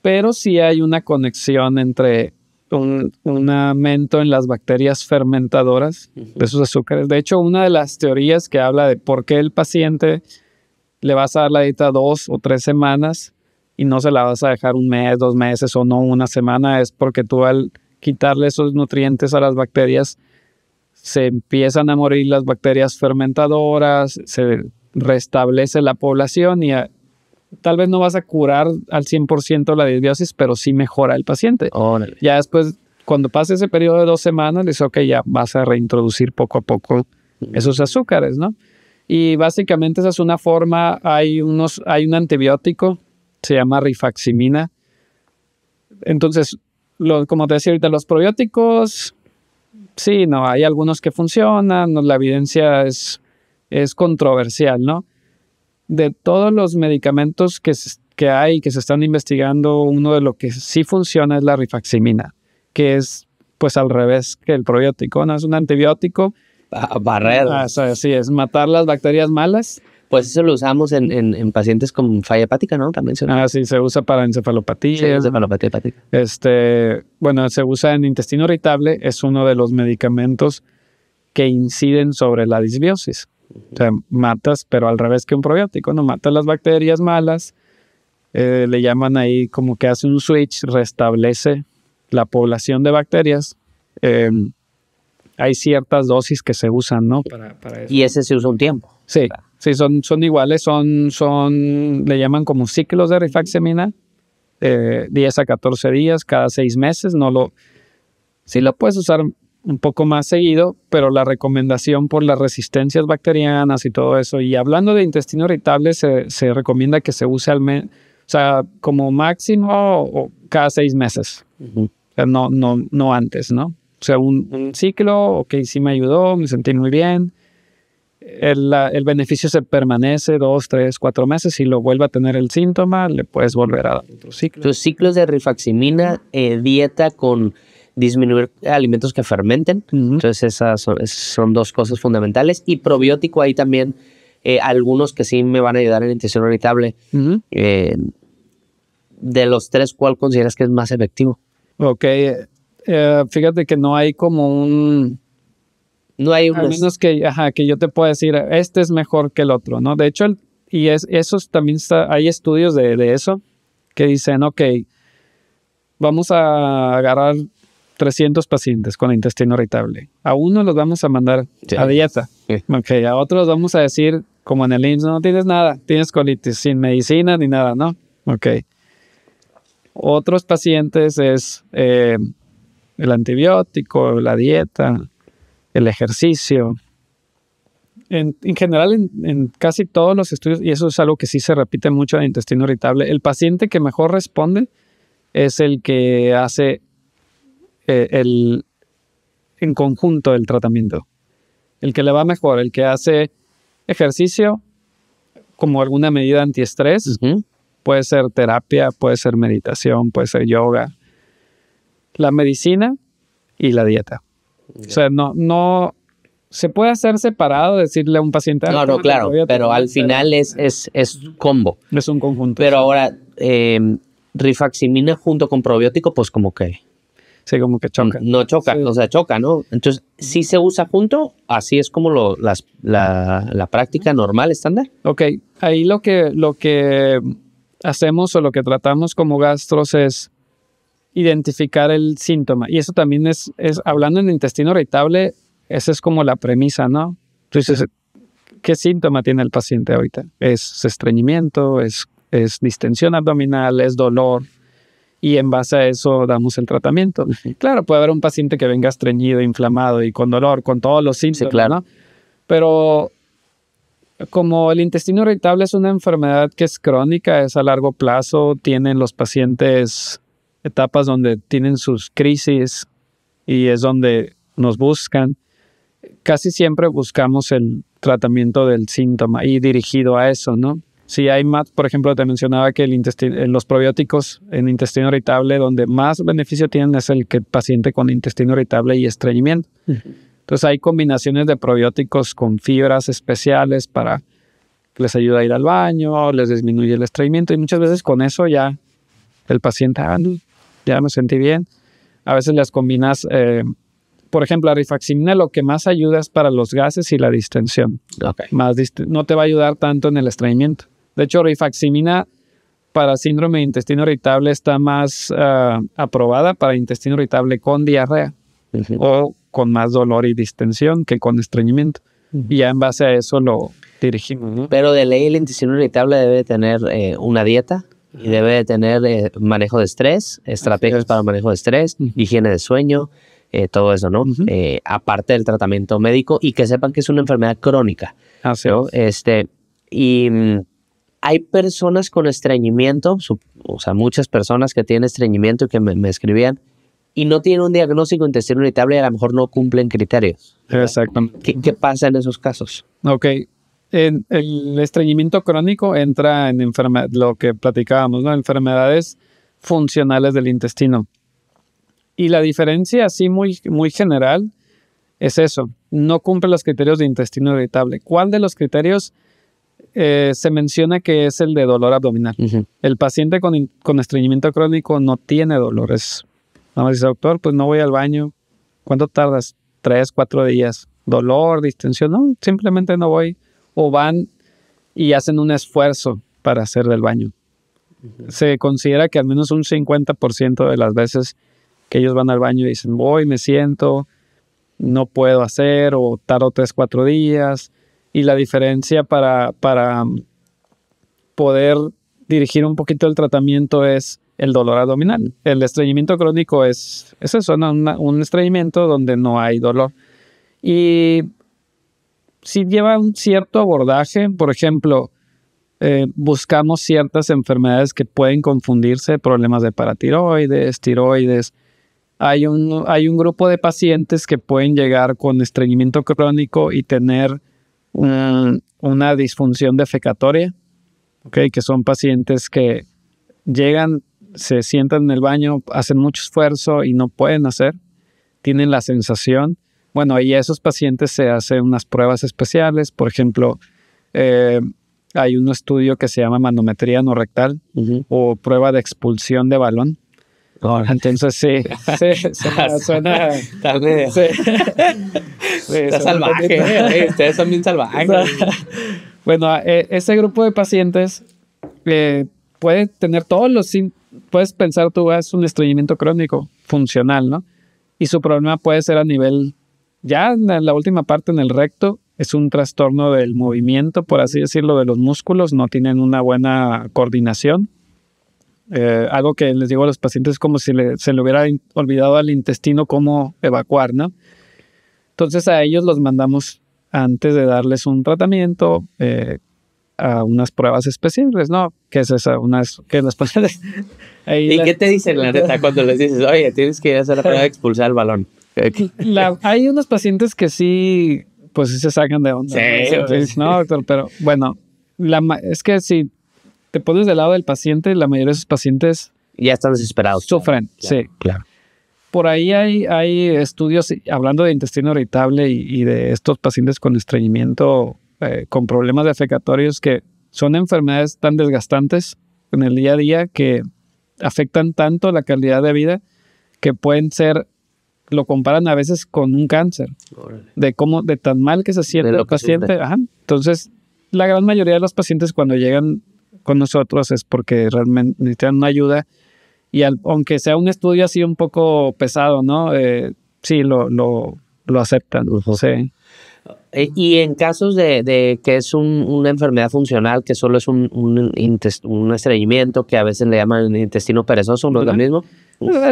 pero sí hay una conexión entre un aumento en las bacterias fermentadoras de esos azúcares. De hecho, una de las teorías que habla de por qué el paciente le vas a dar la dieta 2 o 3 semanas y no se la vas a dejar 1 mes, 2 meses o no 1 semana, es porque tú al quitarle esos nutrientes a las bacterias se empiezan a morir las bacterias fermentadoras, se restablece la población y tal vez no vas a curar al 100% la disbiosis, pero sí mejora el paciente. Órale. Ya después, cuando pase ese periodo de 2 semanas, dices, ok, ya vas a reintroducir poco a poco esos azúcares, ¿no? Y básicamente esa es una forma, hay un antibiótico, se llama rifaximina. Entonces, como te decía ahorita, los probióticos... Sí, no, hay algunos que funcionan, la evidencia es controversial, ¿no? De todos los medicamentos que hay, que se están investigando, uno de lo que sí funciona es la rifaximina, que es pues al revés que el probiótico, ¿no? Es un antibiótico. Barrer. Sí, es matar las bacterias malas. Pues eso lo usamos en pacientes con falla hepática, ¿no? También se usa. Sí, se usa para encefalopatía. Sí, encefalopatía hepática. Bueno, se usa en intestino irritable, es uno de los medicamentos que inciden sobre la disbiosis. O sea, matas, pero al revés que un probiótico, ¿no? Matas las bacterias malas, le llaman ahí como que hace un switch, restablece la población de bacterias. Hay ciertas dosis que se usan, ¿no? Para eso. Y ese se usa un tiempo. Sí. Sí, son iguales, le llaman como ciclos de rifaximina, 10 a 14 días, cada 6 meses. Sí lo puedes usar un poco más seguido, pero la recomendación por las resistencias bacterianas y todo eso, y hablando de intestino irritable, se recomienda que se use como máximo o cada 6 meses, o sea, no antes, ¿no? O sea, un ciclo, ok, sí me ayudó, me sentí muy bien. El beneficio se permanece 2, 3, 4 meses. Si lo vuelve a tener el síntoma, le puedes volver a dar otro ciclo. Entonces, ciclos de rifaximina, dieta con disminuir alimentos que fermenten. Entonces, esas son 2 cosas fundamentales. Y probiótico, ahí también algunos que sí me van a ayudar en el intestino irritable. De los 3, ¿cuál consideras que es más efectivo? Ok, fíjate que no hay como No hay a menos que yo te pueda decir, este es mejor que el otro, ¿no? De hecho, también hay estudios de eso que dicen, ok, vamos a agarrar 300 pacientes con intestino irritable. A uno los vamos a mandar a dieta. Sí. Okay, a otros vamos a decir, como en el IMSS, no tienes nada, tienes colitis, sin medicina ni nada, ¿no? Ok. Otros pacientes es el antibiótico, la dieta, el ejercicio. En general, en casi todos los estudios, y eso es algo que sí se repite mucho en el intestino irritable, el paciente que mejor responde es el que hace en conjunto el tratamiento. El que le va mejor, el que hace ejercicio como alguna medida antiestrés, puede ser terapia, puede ser meditación, puede ser yoga, la medicina y la dieta. O sea, no se puede hacer separado, decirle a un paciente. No, claro, pero al final es combo. Es un conjunto. Pero ahora, rifaximina junto con probiótico, pues como que... Sí, como que choca. No choca, Sí. o sea, choca, ¿no? Entonces, ¿sí se usa junto? ¿Así es como la práctica normal, estándar? Ok, ahí lo que hacemos o lo que tratamos como gastros es identificar el síntoma. Y eso también es hablando en intestino irritable, esa es como la premisa, ¿no? Entonces, ¿qué síntoma tiene el paciente ahorita? ¿Es estreñimiento? ¿Es distensión abdominal? ¿Es dolor? Y en base a eso damos el tratamiento. Claro, puede haber un paciente que venga estreñido, inflamado y con dolor, con todos los síntomas, Sí, claro. ¿no? Pero como el intestino irritable es una enfermedad que es crónica, es a largo plazo, tienen los pacientes etapas donde tienen sus crisis y es donde nos buscan. Casi siempre buscamos el tratamiento del síntoma y dirigido a eso, ¿no? Si hay más, por ejemplo, te mencionaba que los probióticos en intestino irritable, donde más beneficio tienen es el paciente con intestino irritable y estreñimiento. Entonces hay combinaciones de probióticos con fibras especiales para que les ayuda a ir al baño, les disminuye el estreñimiento y muchas veces con eso ya el paciente, ya me sentí bien. A veces las combinas, por ejemplo, la rifaximina lo que más ayuda es para los gases y la distensión. Okay. No te va a ayudar tanto en el estreñimiento. De hecho, rifaximina para síndrome de intestino irritable está más aprobada para intestino irritable con diarrea o con más dolor y distensión que con estreñimiento. Y ya en base a eso lo dirigimos, ¿no? Pero de ley el intestino irritable debe tener una dieta y debe de tener manejo de estrés, estrategias para manejo de estrés, higiene de sueño, todo eso, ¿no? Aparte del tratamiento médico y que sepan que es una enfermedad crónica, Así ¿no? es. Hay personas con estreñimiento, o sea, muchas personas que tienen estreñimiento y que me escribían y no tienen un diagnóstico de intestino irritable y a lo mejor no cumplen criterios. Exactamente. ¿Qué pasa en esos casos? Ok. El estreñimiento crónico entra en lo que platicábamos, ¿no? Enfermedades funcionales del intestino. Y la diferencia así muy, muy general es eso. No cumple los criterios de intestino irritable. ¿Cuál de los criterios se menciona que es el de dolor abdominal? El paciente con estreñimiento crónico no tiene dolores. Nada más dice, doctor, pues no voy al baño. ¿Cuánto tardas? 3, 4 días. ¿Dolor, distensión? No, simplemente no voy. O van y hacen un esfuerzo para hacer del baño. Se considera que al menos un 50% de las veces que ellos van al baño y dicen, voy, me siento, no puedo hacer, o tardo 3, 4 días. Y la diferencia para poder dirigir un poquito el tratamiento es el dolor abdominal. El estreñimiento crónico es eso, ¿no? Un estreñimiento donde no hay dolor. Y si lleva un cierto abordaje, por ejemplo, buscamos ciertas enfermedades que pueden confundirse, problemas de paratiroides, tiroides. Hay un grupo de pacientes que pueden llegar con estreñimiento crónico y tener una disfunción defecatoria, ¿okay? Que son pacientes que llegan, se sientan en el baño, hacen mucho esfuerzo y no pueden hacer, tienen la sensación. Bueno, y a esos pacientes se hacen unas pruebas especiales. Por ejemplo, hay un estudio que se llama manometría anorrectal o prueba de expulsión de balón. Entonces sí, suena Está salvaje, ustedes son bien salvajes. Bueno, ese grupo de pacientes puede tener puedes pensar tú, es un estreñimiento crónico funcional, ¿no? Y su problema puede ser a nivel, ya en la última parte, en el recto, es un trastorno del movimiento, por así decirlo, de los músculos, no tienen una buena coordinación. Algo que les digo a los pacientes es como si se le hubiera olvidado al intestino cómo evacuar, ¿no? Entonces a ellos los mandamos antes de darles un tratamiento a unas pruebas especiales, ¿no? ¿Qué es esa? Que las ¿Y qué te dicen, la neta, cuando les dices, oye, tienes que ir a hacer la prueba de expulsar el balón? Hay unos pacientes que sí, pues sí se sacan de onda. Sí. No, doctor, pero bueno, es que si te pones del lado del paciente, la mayoría de esos pacientes ya están desesperados. Sufren, claro, sí. Claro. Por ahí hay estudios hablando de intestino irritable y de estos pacientes con estreñimiento, con problemas defecatorios, que son enfermedades tan desgastantes en el día a día que afectan tanto la calidad de vida que pueden ser, lo comparan a veces con un cáncer, de tan mal que se siente el paciente. Ajá. Entonces, la gran mayoría de los pacientes cuando llegan con nosotros es porque realmente necesitan una ayuda. Y aunque sea un estudio así un poco pesado, ¿no? Sí, lo aceptan. Sí. Y en casos de que es una enfermedad funcional, que solo es un estreñimiento, que a veces le llaman intestino perezoso, ¿no es lo mismo?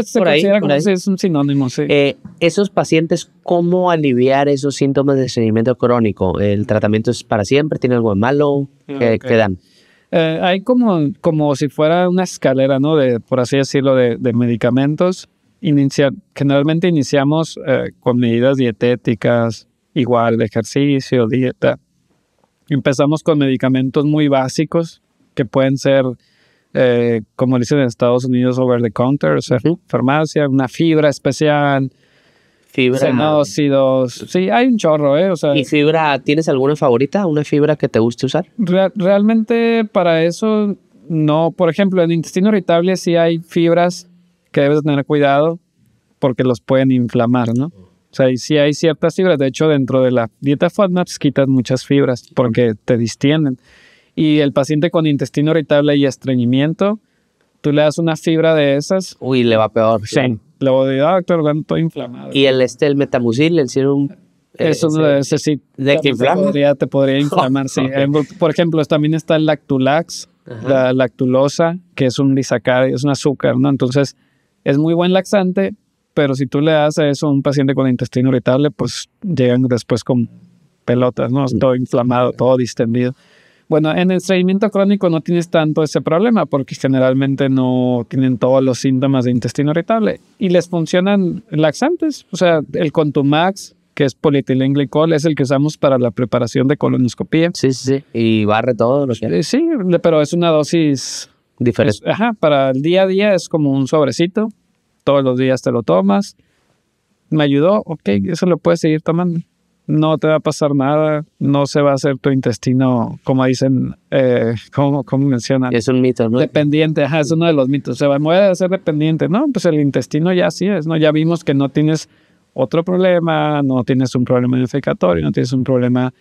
Se considera como si es un sinónimo, sí. Esos pacientes, ¿cómo aliviar esos síntomas de estreñimiento crónico? ¿El tratamiento es para siempre? ¿Tiene algo de malo? ¿Qué dan? Hay como si fuera una escalera, ¿no? Por así decirlo, de medicamentos. Generalmente iniciamos con medidas dietéticas, igual de ejercicio, dieta. Empezamos con medicamentos muy básicos que pueden ser, como dicen en Estados Unidos, over the counter, o sea, farmacia, una fibra especial. Senócidos. Sí, hay un chorro, O sea, ¿y fibra, tienes alguna favorita? ¿Una fibra que te guste usar? Realmente para eso no. Por ejemplo, en intestino irritable sí hay fibras que debes tener cuidado porque los pueden inflamar, ¿no? O sea, sí hay ciertas fibras. De hecho, dentro de la dieta FODMAPs quitas muchas fibras porque te distienden. Y el paciente con intestino irritable y estreñimiento, tú le das una fibra de esas. Uy, le va peor. Sí. Luego de, doctor, estoy inflamado. ¿Y el metamucil, el serum? Eso ese sí te podría inflamar, sí. Por ejemplo, también está el Lactulax, la lactulosa, que es un disacárido, es un azúcar, ¿no? Entonces, es muy buen laxante, pero si tú le das a eso a un paciente con intestino irritable, pues llegan después con pelotas, ¿no? Todo inflamado, todo distendido. Bueno, en el estreñimiento crónico no tienes tanto ese problema porque generalmente no tienen todos los síntomas de intestino irritable y les funcionan laxantes. O sea, el Contumax, que es polietilenglicol, es el que usamos para la preparación de colonoscopía. Sí. Y barre todo lo que... Sí, pero es una dosis diferente. Para el día a día es como un sobrecito. Todos los días te lo tomas. Me ayudó, ok, eso lo puedes seguir tomando. No te va a pasar nada, no se va a hacer tu intestino, como dicen, como mencionan. Es un mito, ¿no? Dependiente, es uno de los mitos. Se va a hacer dependiente, ¿no? Pues el intestino ya así es, ¿no? Ya vimos que no tienes otro problema, no tienes un problema defecatorio, no tienes un problema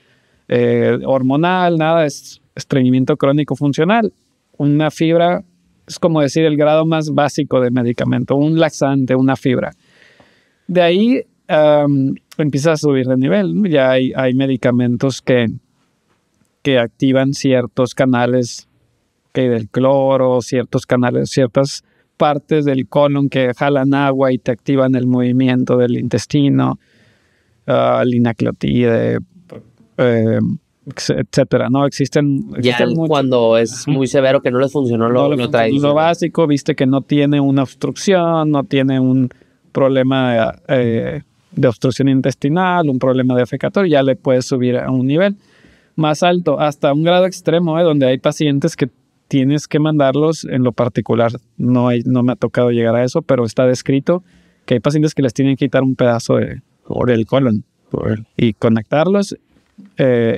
hormonal, nada, es estreñimiento crónico funcional. Una fibra es como decir el grado más básico de medicamento, un laxante, una fibra. De ahí empieza a subir de nivel, ¿no? Ya hay medicamentos que activan ciertos canales del cloro, ciertos canales, ciertas partes del colon que jalan agua y te activan el movimiento del intestino, linaclotide, etcétera, ¿no? Existen cuando es muy severo que no les funcionó lo tradicional. Lo básico, viste que no tiene una obstrucción, no tiene un problema de obstrucción intestinal, un problema defecatorio, ya le puedes subir a un nivel más alto, hasta un grado extremo, donde hay pacientes que tienes que mandarlos en lo particular. No me ha tocado llegar a eso, pero está descrito que hay pacientes que les tienen que quitar un pedazo del colon y conectarlos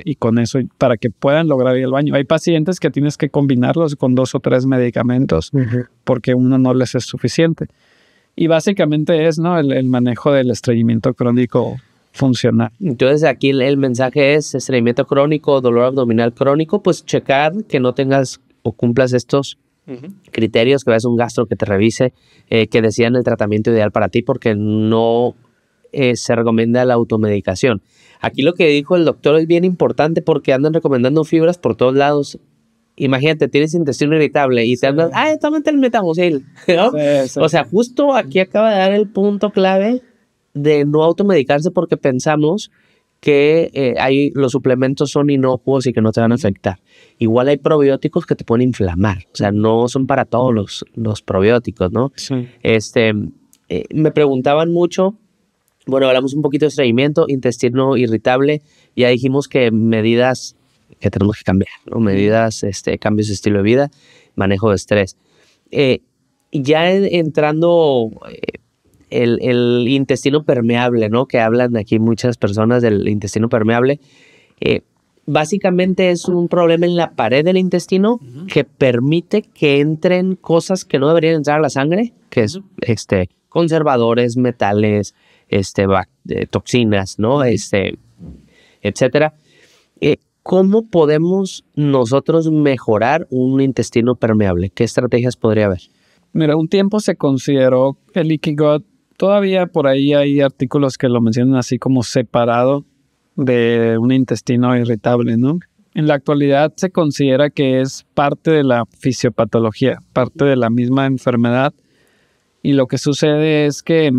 y con eso para que puedan lograr ir al baño. Hay pacientes que tienes que combinarlos con 2 o 3 medicamentos porque uno no les es suficiente. Y básicamente es, ¿no?, el manejo del estreñimiento crónico funcional. Entonces aquí el mensaje es estreñimiento crónico, dolor abdominal crónico, pues checar que no tengas o cumplas estos criterios, que veas un gastro que te revise, que decían el tratamiento ideal para ti, porque no se recomienda la automedicación. Aquí lo que dijo el doctor es bien importante porque andan recomendando fibras por todos lados. imagínate, tienes intestino irritable y te andas, tómate el metamucil, ¿no? Sí. O sea, justo aquí acaba de dar el punto clave de no automedicarse porque pensamos que los suplementos son inocuos y que no te van a afectar. Igual hay probióticos que te pueden inflamar, o sea, no son para todos los probióticos, ¿no? Sí. Me preguntaban mucho, bueno, hablamos un poquito de estreñimiento, intestino irritable, ya dijimos que medidas que tenemos que cambiar, ¿no? Medidas, cambios de estilo de vida, manejo de estrés. Ya entrando el intestino permeable, ¿no? Que hablan aquí muchas personas del intestino permeable. Básicamente es un problema en la pared del intestino que permite que entren cosas que no deberían entrar a la sangre, que es conservadores, metales, toxinas, ¿no? Etcétera. ¿Cómo podemos nosotros mejorar un intestino permeable? ¿Qué estrategias podría haber? Mira, un tiempo se consideró el leaky gut. Todavía por ahí hay artículos que lo mencionan así como separado de un intestino irritable, ¿no? En la actualidad se considera que es parte de la fisiopatología, parte de la misma enfermedad. Y lo que sucede es que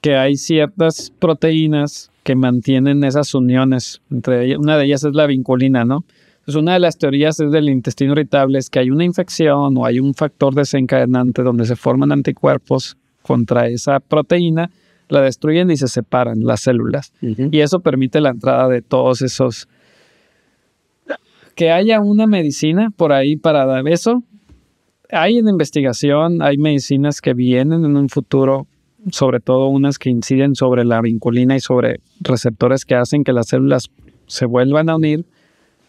hay ciertas proteínas que mantienen esas uniones. Una de ellas es la vinculina, ¿no? Entonces, una de las teorías es del intestino irritable es que hay una infección o hay un factor desencadenante donde se forman anticuerpos contra esa proteína, la destruyen y se separan las células. Y eso permite la entrada de todos esos... Que haya una medicina por ahí para dar eso. Hay en investigación, hay medicinas que vienen en un futuro, sobre todo unas que inciden sobre la vinculina y sobre receptores que hacen que las células se vuelvan a unir,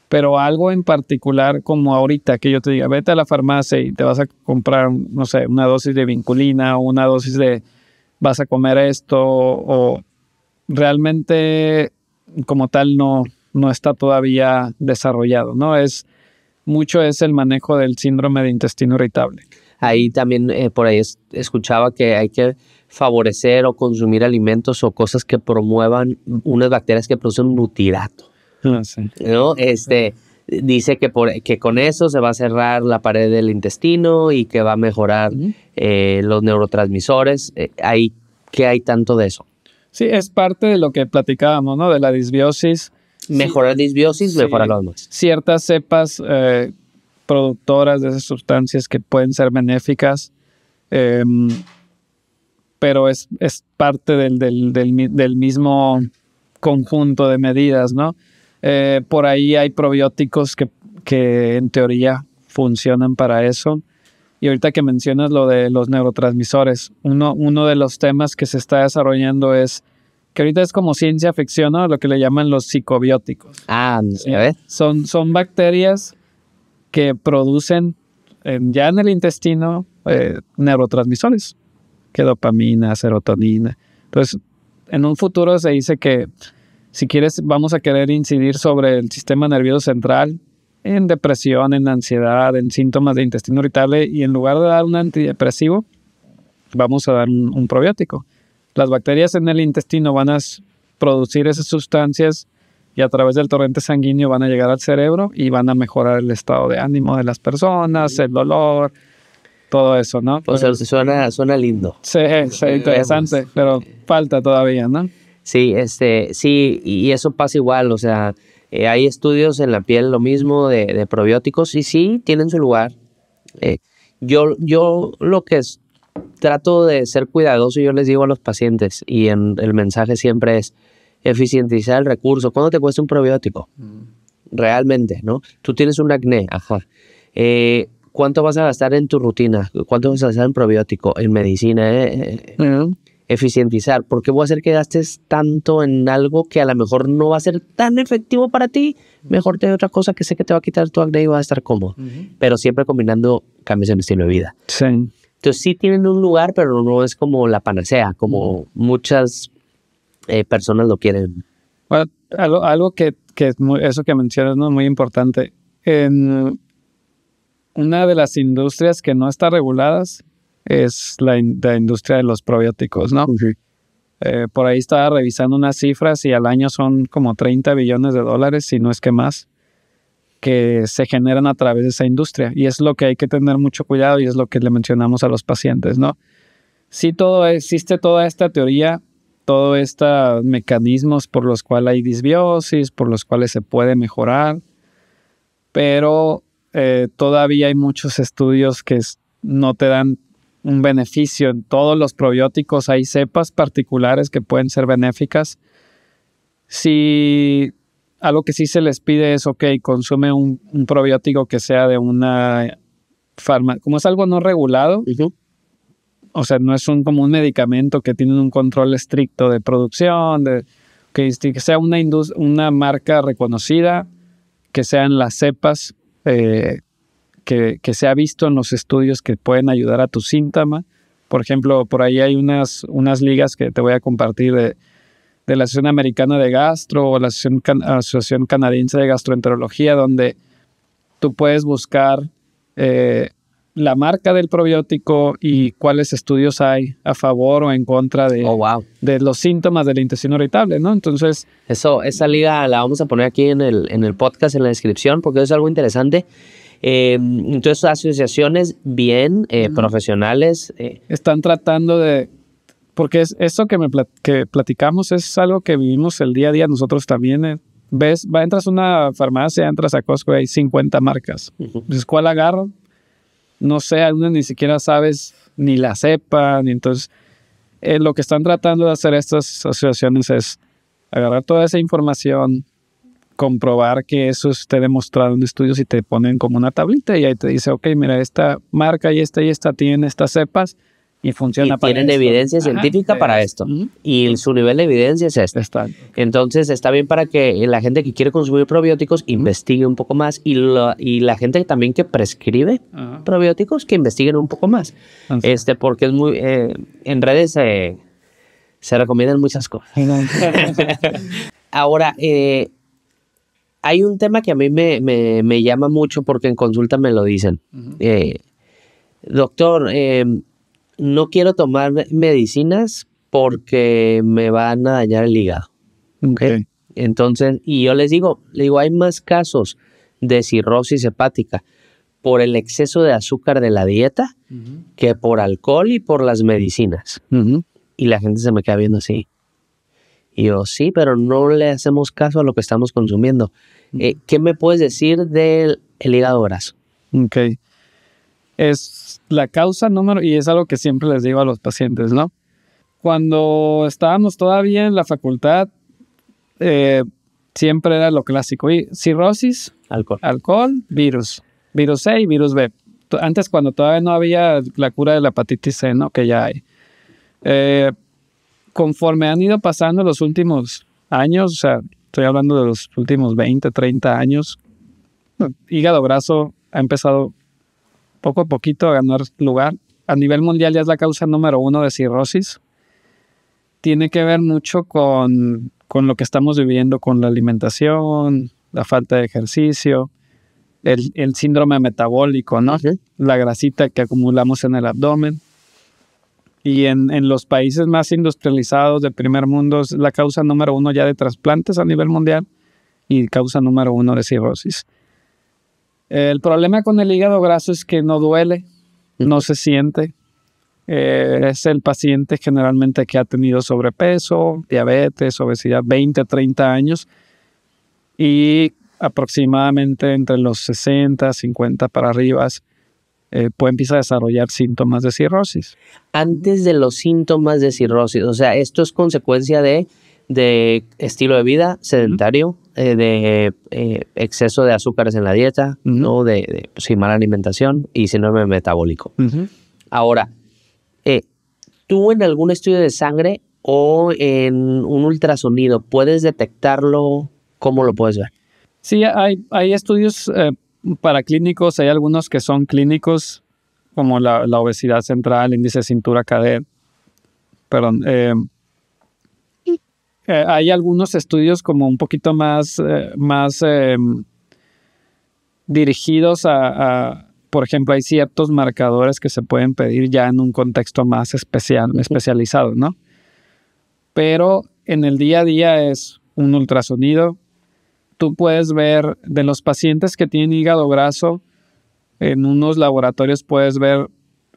pero algo en particular como ahorita que yo te diga, vete a la farmacia y te vas a comprar, no sé, una dosis de vinculina o una dosis de vas a comer esto, o realmente como tal no está todavía desarrollado, ¿no? Mucho es el manejo del síndrome de intestino irritable. Ahí también por ahí escuchaba que hay que favorecer o consumir alimentos o cosas que promuevan unas bacterias que producen butirato. Sí. ¿No? Dice que con eso se va a cerrar la pared del intestino y que va a mejorar los neurotransmisores. ¿Qué hay tanto de eso? Sí, es parte de lo que platicábamos, ¿no? De la disbiosis. Mejorar disbiosis, sí. Mejora los demás. Ciertas cepas productoras de esas sustancias que pueden ser benéficas, pero es parte del mismo conjunto de medidas, ¿no? Por ahí hay probióticos que en teoría funcionan para eso. Y ahorita que mencionas lo de los neurotransmisores, uno de los temas que se está desarrollando es que ahorita es como ciencia ficción, ¿no? Lo que le llaman los psicobióticos. ¿Sí? A ver. Son bacterias que producen ya en el intestino neurotransmisores, que dopamina, serotonina. Entonces, en un futuro se dice que si quieres, vamos a querer incidir sobre el sistema nervioso central, en depresión, en ansiedad, en síntomas de intestino irritable, y en lugar de dar un antidepresivo, vamos a dar un probiótico. Las bacterias en el intestino van a producir esas sustancias y a través del torrente sanguíneo van a llegar al cerebro y van a mejorar el estado de ánimo de las personas, el dolor, todo eso, ¿no? O sea, suena lindo. Sí, interesante, pero falta todavía, ¿no? Sí, sí, y eso pasa igual, o sea, hay estudios en la piel lo mismo de probióticos y sí, tienen su lugar. Yo lo que trato de ser cuidadoso, yo les digo a los pacientes, y el mensaje siempre es eficientizar el recurso. ¿Cuánto te cuesta un probiótico? Realmente, ¿no? Tú tienes un acné, ¿cuánto vas a gastar en tu rutina? ¿Cuánto vas a gastar en probiótico, en medicina? Eficientizar. ¿Por qué voy a hacer que gastes tanto en algo que a lo mejor no va a ser tan efectivo para ti? Mejor te doy otra cosa que sé que te va a quitar tu acné y vas a estar cómodo. Pero siempre combinando cambios en estilo de vida. Sí. Entonces sí tienen un lugar, pero no es como la panacea, como muchas personas lo quieren. Bueno, algo que eso que mencionas, ¿no? Muy importante. En una de las industrias que no está reguladas es la industria de los probióticos, ¿no? Por ahí estaba revisando unas cifras y al año son como $30 billones, si no es que más, que se generan a través de esa industria. Y es lo que hay que tener mucho cuidado y es lo que le mencionamos a los pacientes, ¿no? Sí, existe toda esta teoría, todos estos mecanismos por los cuales hay disbiosis, por los cuales se puede mejorar, pero todavía hay muchos estudios que no te dan un beneficio. En todos los probióticos hay cepas particulares que pueden ser benéficas. Si algo que sí se les pide es, ok, consume un probiótico que sea de una como es algo no regulado, o sea, no es como un medicamento que tiene un control estricto de producción, que sea una marca reconocida, que sean las cepas que se ha visto en los estudios que pueden ayudar a tu síntoma. Por ejemplo, por ahí hay unas ligas que te voy a compartir de la Asociación Americana de Gastro o la Asociación Canadiense de Gastroenterología, donde tú puedes buscar la marca del probiótico y cuáles estudios hay a favor o en contra de los síntomas del intestino irritable, ¿no? Entonces, esa liga la vamos a poner aquí en el podcast, en la descripción, porque es algo interesante. Entonces, asociaciones bien profesionales están tratando de... Porque eso que platicamos es algo que vivimos el día a día nosotros también. Entras a una farmacia, entras a Costco y hay 50 marcas. Entonces, ¿cuál agarro? No sé, algunas ni siquiera sabes ni la cepa. Entonces, lo que están tratando de hacer estas asociaciones es agarrar toda esa información, comprobar que eso esté demostrado en estudios y te ponen como una tablita y ahí te dice, ok, mira, esta marca y esta tienen estas cepas y funciona para tienen esto. evidencia científica para esto. Y su nivel de evidencia es este. Entonces está bien para que la gente que quiere consumir probióticos investigue un poco más y la gente también que prescribe probióticos que investiguen un poco más. Porque es muy en redes se recomiendan muchas cosas. Ahora, hay un tema que a mí me llama mucho porque en consulta me lo dicen. Doctor, no quiero tomar medicinas porque me van a dañar el hígado. Okay. Entonces, y yo les digo, hay más casos de cirrosis hepática por el exceso de azúcar de la dieta que por alcohol y por las medicinas. Y la gente se me queda viendo así. Y yo, sí, pero no le hacemos caso a lo que estamos consumiendo. ¿Qué me puedes decir del hígado graso? Ok. Es la causa número, y es algo que siempre les digo a los pacientes, ¿no? Cuando estábamos todavía en la facultad, siempre era lo clásico. Y cirrosis, alcohol, virus C y virus B. Antes, cuando todavía no había la cura de la hepatitis C, ¿no? Que ya hay. Conforme han ido pasando los últimos años, o sea, estoy hablando de los últimos 20, 30 años, hígado graso ha empezado poco a poquito a ganar lugar. A nivel mundial ya es la causa número 1 de cirrosis. Tiene que ver mucho con lo que estamos viviendo, con la alimentación, la falta de ejercicio, el síndrome metabólico, ¿no? La grasita que acumulamos en el abdomen. Y en los países más industrializados del primer mundo es la causa número 1 ya de trasplantes a nivel mundial y causa número 1 de cirrosis. El problema con el hígado graso es que no duele, no se siente. Es el paciente generalmente que ha tenido sobrepeso, diabetes, obesidad, 20, 30 años y aproximadamente entre los 60, 50 para arriba puede empezar a desarrollar síntomas de cirrosis. Antes de los síntomas de cirrosis, o sea, esto es consecuencia de estilo de vida sedentario, de exceso de azúcares en la dieta, ¿no? de mala alimentación y síndrome metabólico. Ahora, ¿tú en algún estudio de sangre o en un ultrasonido puedes detectarlo? ¿Cómo lo puedes ver? Sí, hay estudios para clínicos, hay algunos que son clínicos, como la obesidad central, índice de cintura-cadera. Perdón. Hay algunos estudios como un poquito más dirigidos por ejemplo, hay ciertos marcadores que se pueden pedir ya en un contexto más especializado, ¿no? Pero en el día a día es un ultrasonido, tú puedes ver de los pacientes que tienen hígado graso, en unos laboratorios puedes ver,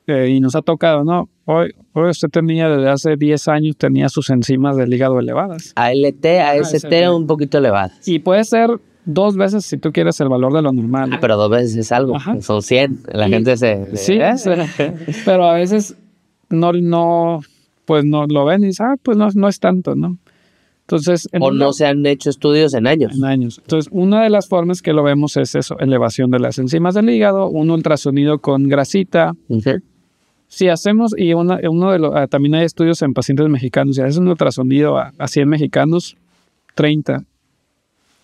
y nos ha tocado, ¿no? Hoy usted tenía desde hace 10 años, tenía sus enzimas del hígado elevadas. ALT, AST un poquito elevadas. Y puede ser 2 veces si tú quieres el valor de lo normal. Pero 2 veces es algo. Ajá. Son 100. La gente se... Sí, pero a veces no, pues no lo ven y dicen, pues no es tanto, ¿no? Entonces, o no se han hecho estudios en años. Entonces, una de las formas que lo vemos es eso, elevación de las enzimas del hígado, un ultrasonido con grasita. Si hacemos, y también hay estudios en pacientes mexicanos, si haces un ultrasonido a 100 mexicanos, 30,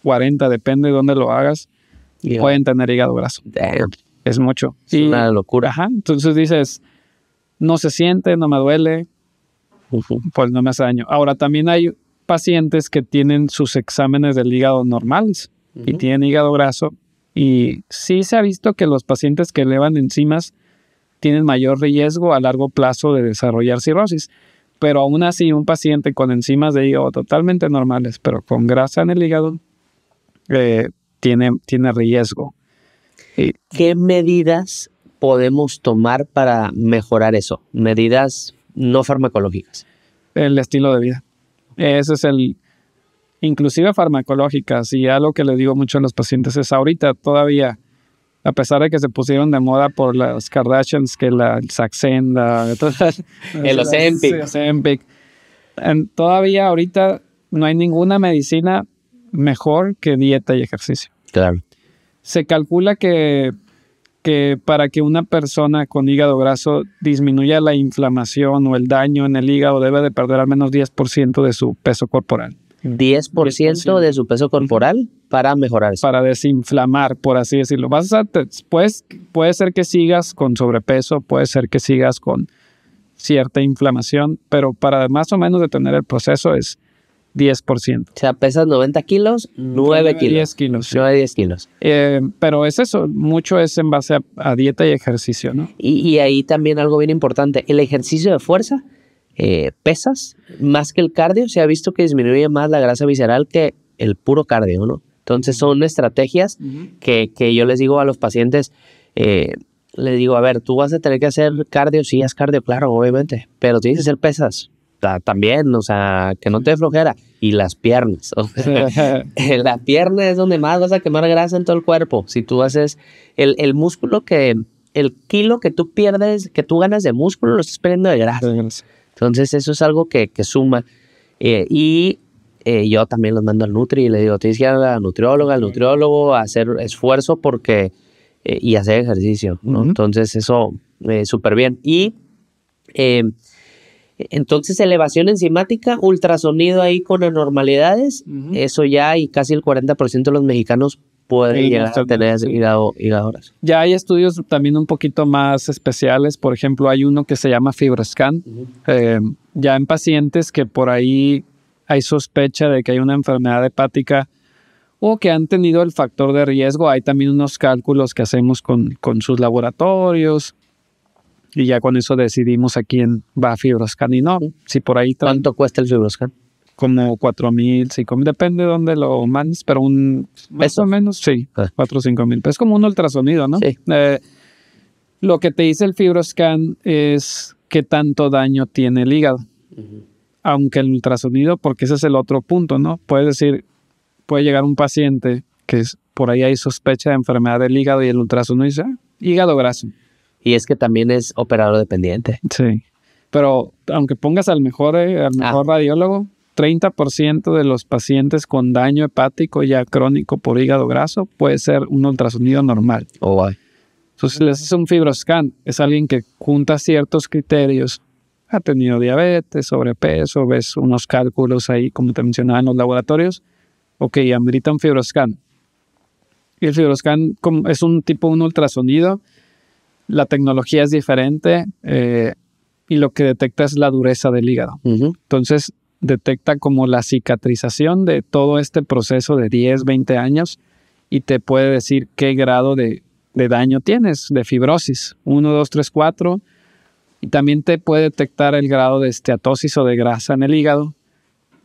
40, depende de dónde lo hagas, pueden tener hígado graso. Damn. Es mucho. Es una locura. Ajá, entonces dices, no se siente, no me duele, pues no me hace daño. Ahora, también hay pacientes que tienen sus exámenes del hígado normales y tienen hígado graso, y sí se ha visto que los pacientes que elevan enzimas tienen mayor riesgo a largo plazo de desarrollar cirrosis, pero aún así un paciente con enzimas de hígado totalmente normales, pero con grasa en el hígado, tiene riesgo. ¿Qué medidas podemos tomar para mejorar eso? Medidas no farmacológicas. El estilo de vida. Ese es inclusive farmacológicas, y algo que les digo mucho a los pacientes es ahorita todavía, a pesar de que se pusieron de moda por las Kardashians, que el Saxenda, el Ozempic, todavía ahorita no hay ninguna medicina mejor que dieta y ejercicio. Claro. Se calcula que para que una persona con hígado graso disminuya la inflamación o el daño en el hígado, debe de perder al menos 10% de su peso corporal. 10% de su peso corporal para mejorar eso. Para desinflamar, por así decirlo. Puede ser que sigas con sobrepeso, puede ser que sigas con cierta inflamación, pero para más o menos detener el proceso es 10%. O sea, pesas 90 kilos, 9 kilos. 10 kilos. Sí. 10 kilos. Pero es eso, mucho es en base a dieta y ejercicio, ¿no? Y ahí también algo bien importante, el ejercicio de fuerza, pesas, más que el cardio, se ha visto que disminuye más la grasa visceral que el puro cardio, ¿no? Entonces son estrategias que yo les digo a los pacientes, les digo, a ver, tú vas a tener que hacer cardio, sí, haz cardio, claro, obviamente, pero tienes que hacer pesas también, o sea, que no te dé flojera. Y las piernas, o sea, la pierna es donde más vas a quemar grasa en todo el cuerpo. Si tú haces el músculo el kilo que tú pierdes, que tú ganas de músculo, lo estás perdiendo de grasa. Entonces eso es algo que suma. Yo también los mando al nutri y le digo, tienes que ir a la nutrióloga, al nutriólogo, a hacer esfuerzo y hacer ejercicio, ¿no? Entonces eso, súper bien. Y entonces elevación enzimática, ultrasonido ahí con anormalidades, eso ya, y casi el 40% de los mexicanos pueden llegar a tener hígado graso. Ya hay estudios también un poquito más especiales. Por ejemplo, hay uno que se llama FibroScan. Ya en pacientes que por ahí hay sospecha de que hay una enfermedad hepática o que han tenido el factor de riesgo, hay también unos cálculos que hacemos con sus laboratorios, y ya con eso decidimos a quién va a FibroScan y no. Si por ahí ¿Cuánto cuesta el FibroScan? Como 4,000, 5,000, depende de dónde lo mandes, pero más o menos, sí, 4 o 5,000 pesos. Es como un ultrasonido, ¿no? Sí. Lo que te dice el FibroScan es qué tanto daño tiene el hígado. Aunque el ultrasonido, porque ese es el otro punto, ¿no? Puede llegar un paciente que por ahí hay sospecha de enfermedad del hígado y el ultrasonido dice, hígado graso. Y es que también es operador dependiente. Sí, pero aunque pongas al mejor radiólogo, 30% de los pacientes con daño hepático ya crónico por hígado graso puede ser un ultrasonido normal. Entonces, si le haces un FibroScan, es alguien que junta ciertos criterios, ha tenido diabetes, sobrepeso, ves unos cálculos ahí, como te mencionaba en los laboratorios, ok, amerita un FibroScan. Y el FibroScan es un ultrasonido. La tecnología es diferente, y lo que detecta es la dureza del hígado. Entonces, detecta como la cicatrización de todo este proceso de 10, 20 años y te puede decir qué grado de daño tienes, de fibrosis, 1, 2, 3, 4. Y también te puede detectar el grado de esteatosis o de grasa en el hígado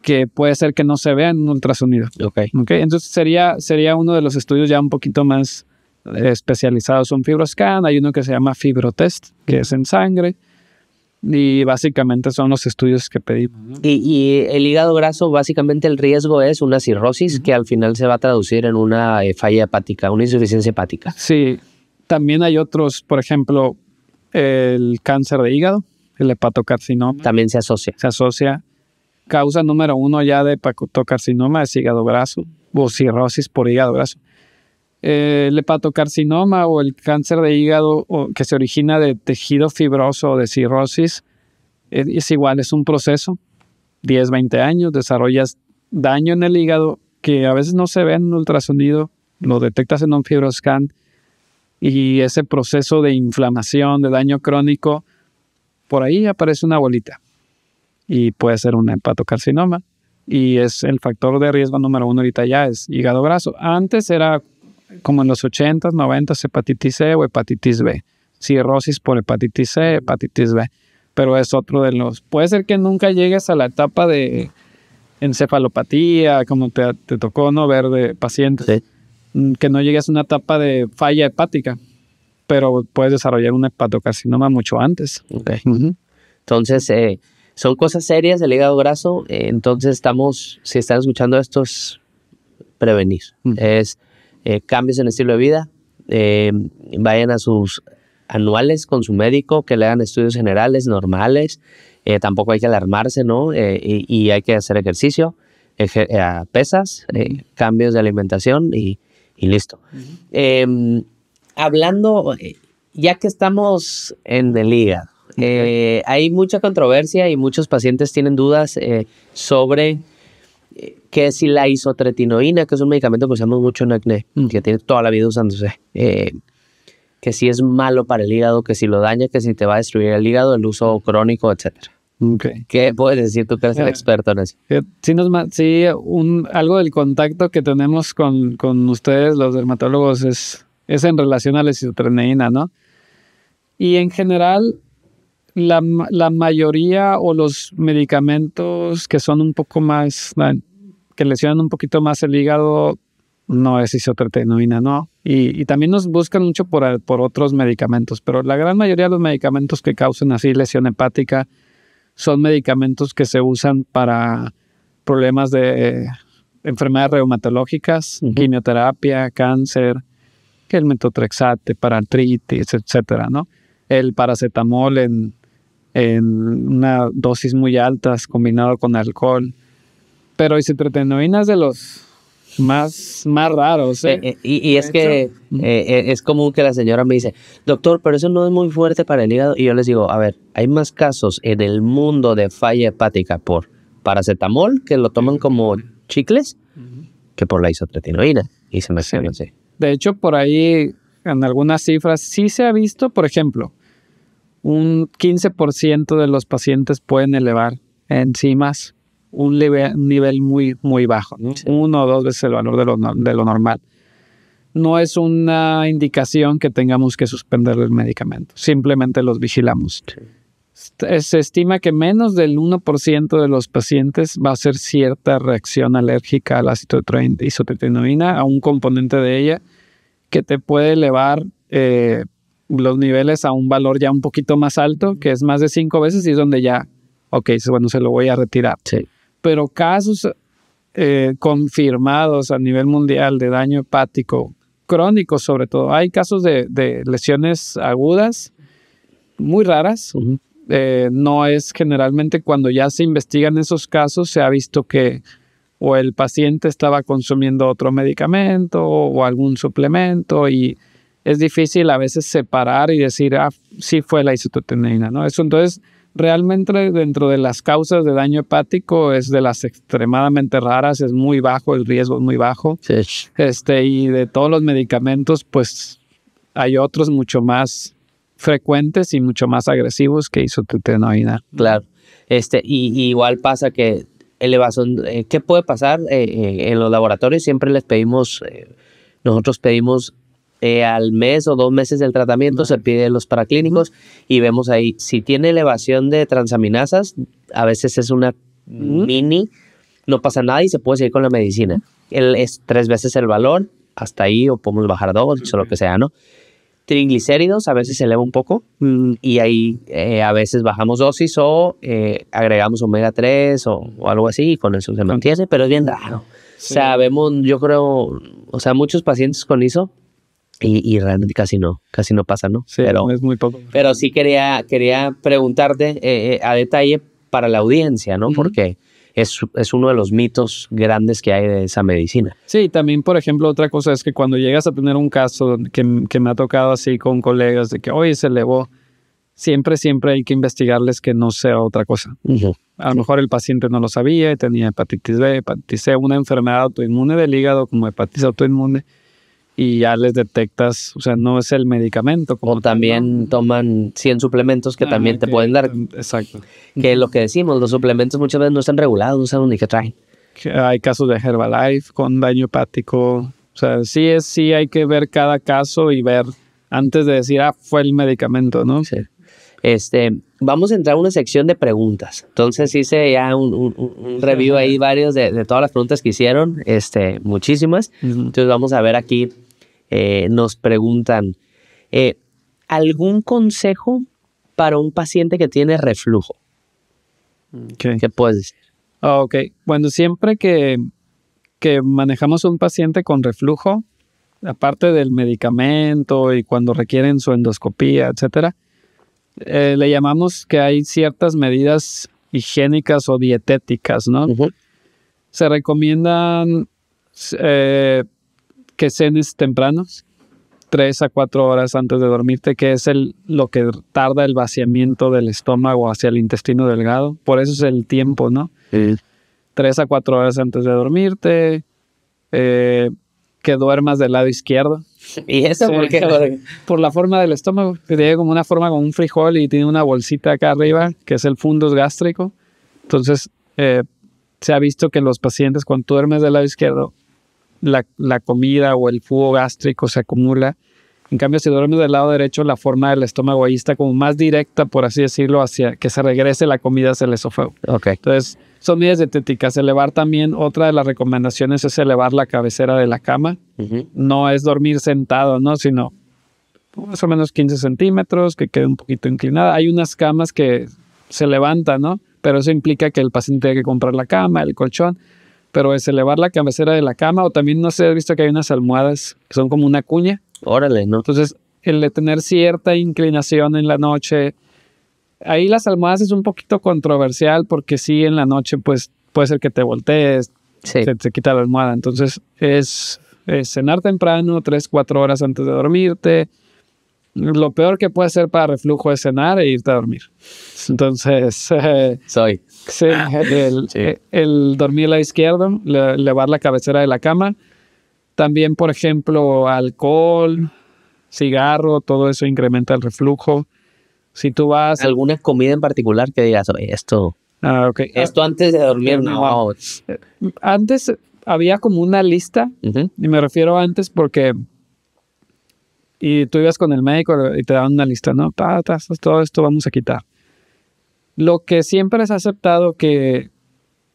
que puede ser que no se vea en un ultrasonido. Ok. Okay, entonces sería uno de los estudios ya un poquito más especializados en FibroScan. Hay uno que se llama FibroTest, que es en sangre, y básicamente son los estudios que pedimos, ¿no? Y el hígado graso, básicamente el riesgo es una cirrosis que al final se va a traducir en una falla hepática, una insuficiencia hepática. Sí, también hay otros, por ejemplo, el cáncer de hígado, el hepatocarcinoma. También se asocia. Se asocia. Causa número 1 ya de hepatocarcinoma es hígado graso o cirrosis por hígado graso. El hepatocarcinoma o el cáncer de hígado que se origina de tejido fibroso o de cirrosis es igual, es un proceso. 10, 20 años, desarrollas daño en el hígado que a veces no se ve en un ultrasonido, lo detectas en un FibroScan, y ese proceso de inflamación, de daño crónico, por ahí aparece una bolita. Y puede ser un hepatocarcinoma. Y es el factor de riesgo número 1 ahorita ya es hígado graso. Antes era como en los 80s, 90s, hepatitis C o hepatitis B. Cirrosis por hepatitis C, hepatitis B. Pero es otro de los... Puede ser que nunca llegues a la etapa de encefalopatía, como te tocó, ¿no? Ver de pacientes. Sí. Que no llegues a una etapa de falla hepática. Pero puedes desarrollar un hepatocarcinoma mucho antes. Okay. Entonces... son cosas serias del hígado graso, entonces si están escuchando esto, es prevenir. Es cambios en el estilo de vida, vayan a sus anuales con su médico, que le hagan estudios generales normales, tampoco hay que alarmarse, ¿no? Y hay que hacer ejercicio, pesas, cambios de alimentación y listo. Hablando, ya que estamos en el hígado, hay mucha controversia y muchos pacientes tienen dudas sobre que si la isotretinoína, que es un medicamento que usamos mucho en acné, que tiene toda la vida usándose, que si es malo para el hígado, que si lo daña, que si te va a destruir el hígado, el uso crónico, etcétera. Okay. ¿Qué puedes decir tú que eres el experto en eso? Sí, algo del contacto que tenemos con ustedes, los dermatólogos, es en relación a la isotretinoína, ¿no? Y en general... La mayoría o los medicamentos que son un poco más, que lesionan un poquito más el hígado, no es isotretinoína, ¿no? Y también nos buscan mucho por otros medicamentos, pero la gran mayoría de los medicamentos que causan así lesión hepática son medicamentos que se usan para problemas de enfermedades reumatológicas, quimioterapia, cáncer, que el metotrexate para artritis, etcétera, ¿no? El paracetamol en una dosis muy altas combinado con alcohol. Pero isotretinoína es de los más raros. Y es que es común que la señora me dice, doctor, pero eso no es muy fuerte para el hígado. Y yo les digo, a ver, hay más casos en el mundo de falla hepática por paracetamol, que lo toman como chicles, que por la isotretinoína. Y se me quedan así. De hecho, por ahí, en algunas cifras, sí se ha visto, por ejemplo, un 15% de los pacientes pueden elevar enzimas un nivel muy, muy bajo, ¿no? Sí. 1 o 2 veces el valor de lo normal. No es una indicación que tengamos que suspender el medicamento, simplemente los vigilamos. Sí. Se estima que menos del 1% de los pacientes va a hacer cierta reacción alérgica a la isotretinoína, a un componente de ella que te puede elevar los niveles a un valor ya un poquito más alto, que es más de 5 veces, y es donde ya, bueno, se lo voy a retirar. Sí. Pero casos confirmados a nivel mundial de daño hepático, crónico sobre todo, hay casos de lesiones agudas, muy raras. No es generalmente cuando ya se investigan esos casos, se ha visto que o el paciente estaba consumiendo otro medicamento o algún suplemento, y es difícil a veces separar y decir, sí fue la isotretinoína, ¿no? Eso, entonces, realmente dentro de las causas de daño hepático es de las extremadamente raras, es muy bajo, el riesgo es muy bajo. Sí. Y de todos los medicamentos, pues hay otros mucho más frecuentes y mucho más agresivos que isotretinoína. Claro. Y igual pasa que elevación, ¿qué puede pasar? En los laboratorios siempre les pedimos, nosotros pedimos al mes o 2 meses del tratamiento, se pide los paraclínicos y vemos ahí, si tiene elevación de transaminasas, a veces es una mini no pasa nada y se puede seguir con la medicina. Es 3 veces el valor, hasta ahí, o podemos bajar 2, o lo que sea, ¿no? Triglicéridos a veces se eleva un poco y ahí a veces bajamos dosis o agregamos omega 3 o algo así y con eso se mantiene, pero es bien raro. Sí. O sea, vemos, yo creo, o sea, muchos pacientes con eso y realmente casi no pasa, ¿no? Sí, pero es muy poco. Pero sí quería preguntarte a detalle para la audiencia, ¿no? Porque es uno de los mitos grandes que hay de esa medicina. Sí, también, por ejemplo, otra cosa es que cuando llegas a tener un caso que me ha tocado así con colegas de que, oye, se elevó, siempre hay que investigarles que no sea otra cosa. A lo mejor el paciente no lo sabía y tenía hepatitis B, hepatitis C, una enfermedad autoinmune del hígado como hepatitis autoinmune, y ya les detectas, o sea, no es el medicamento. O también toman 100 suplementos que también te pueden dar. Exacto. Que lo que decimos, los suplementos muchas veces no están regulados, no saben ni qué traen. Hay casos de Herbalife con daño hepático. O sea, sí hay que ver cada caso y ver antes de decir, fue el medicamento, ¿no? Sí. Vamos a entrar a una sección de preguntas. Entonces hice ya un review ahí, varios de todas las preguntas que hicieron, muchísimas. Entonces vamos a ver aquí. Nos preguntan, ¿algún consejo para un paciente que tiene reflujo? ¿Qué puedes decir? Ok, bueno, siempre que manejamos un paciente con reflujo, aparte del medicamento y cuando requieren su endoscopía, etcétera, le llamamos que hay ciertas medidas higiénicas o dietéticas, ¿no? Se recomiendan que cenes tempranos, 3 a 4 horas antes de dormirte, que es lo que tarda el vaciamiento del estómago hacia el intestino delgado. Por eso es el tiempo, ¿no? 3 a 4 horas antes de dormirte, que duermas del lado izquierdo. ¿Y eso por qué? Por la forma del estómago, que tiene como una forma como un frijol y tiene una bolsita acá arriba, que es el fundus gástrico. Entonces, se ha visto que los pacientes, cuando tú duermes del lado izquierdo, la comida o el jugo gástrico se acumula. En cambio, si duermes del lado derecho, la forma del estómago ahí está como más directa, por así decirlo, hacia que se regrese la comida hacia el esófago. Entonces, son medidas dietéticas. Elevar también, otra de las recomendaciones es elevar la cabecera de la cama. No es dormir sentado, ¿no? Sino más o menos 15 centímetros, que quede un poquito inclinada. Hay unas camas que se levantan, ¿no? Pero eso implica que el paciente tiene que comprar la cama, el colchón. Pero es elevar la cabecera de la cama, o también, no sé, he visto que hay unas almohadas que son como una cuña. Órale, ¿no? Entonces, el de tener cierta inclinación en la noche, ahí las almohadas es un poquito controversial porque sí, en la noche pues puede ser que te voltees, se quita la almohada. Entonces, es cenar temprano, 3, 4 horas antes de dormirte. Lo peor que puede hacer para reflujo es cenar e irte a dormir. Entonces, el dormir a la izquierda, elevar la cabecera de la cama. También, por ejemplo, alcohol, cigarro, todo eso incrementa el reflujo. Si tú vas... ¿Alguna comida en particular que digas, oye, esto antes de dormir? No. Antes había como una lista, y me refiero a antes porque... Y tú ibas con el médico y te daban una lista, ¿no? Todo esto vamos a quitar. Lo que siempre es aceptado que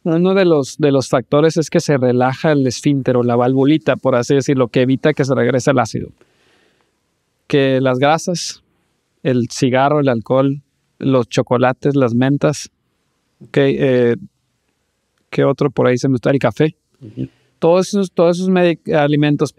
uno de los factores es que se relaja el esfínter o la valvulita, por así decirlo, que evita que se regrese el ácido. Que las grasas, el cigarro, el alcohol, los chocolates, las mentas, ¿qué otro por ahí se me está? El café. Todos esos alimentos,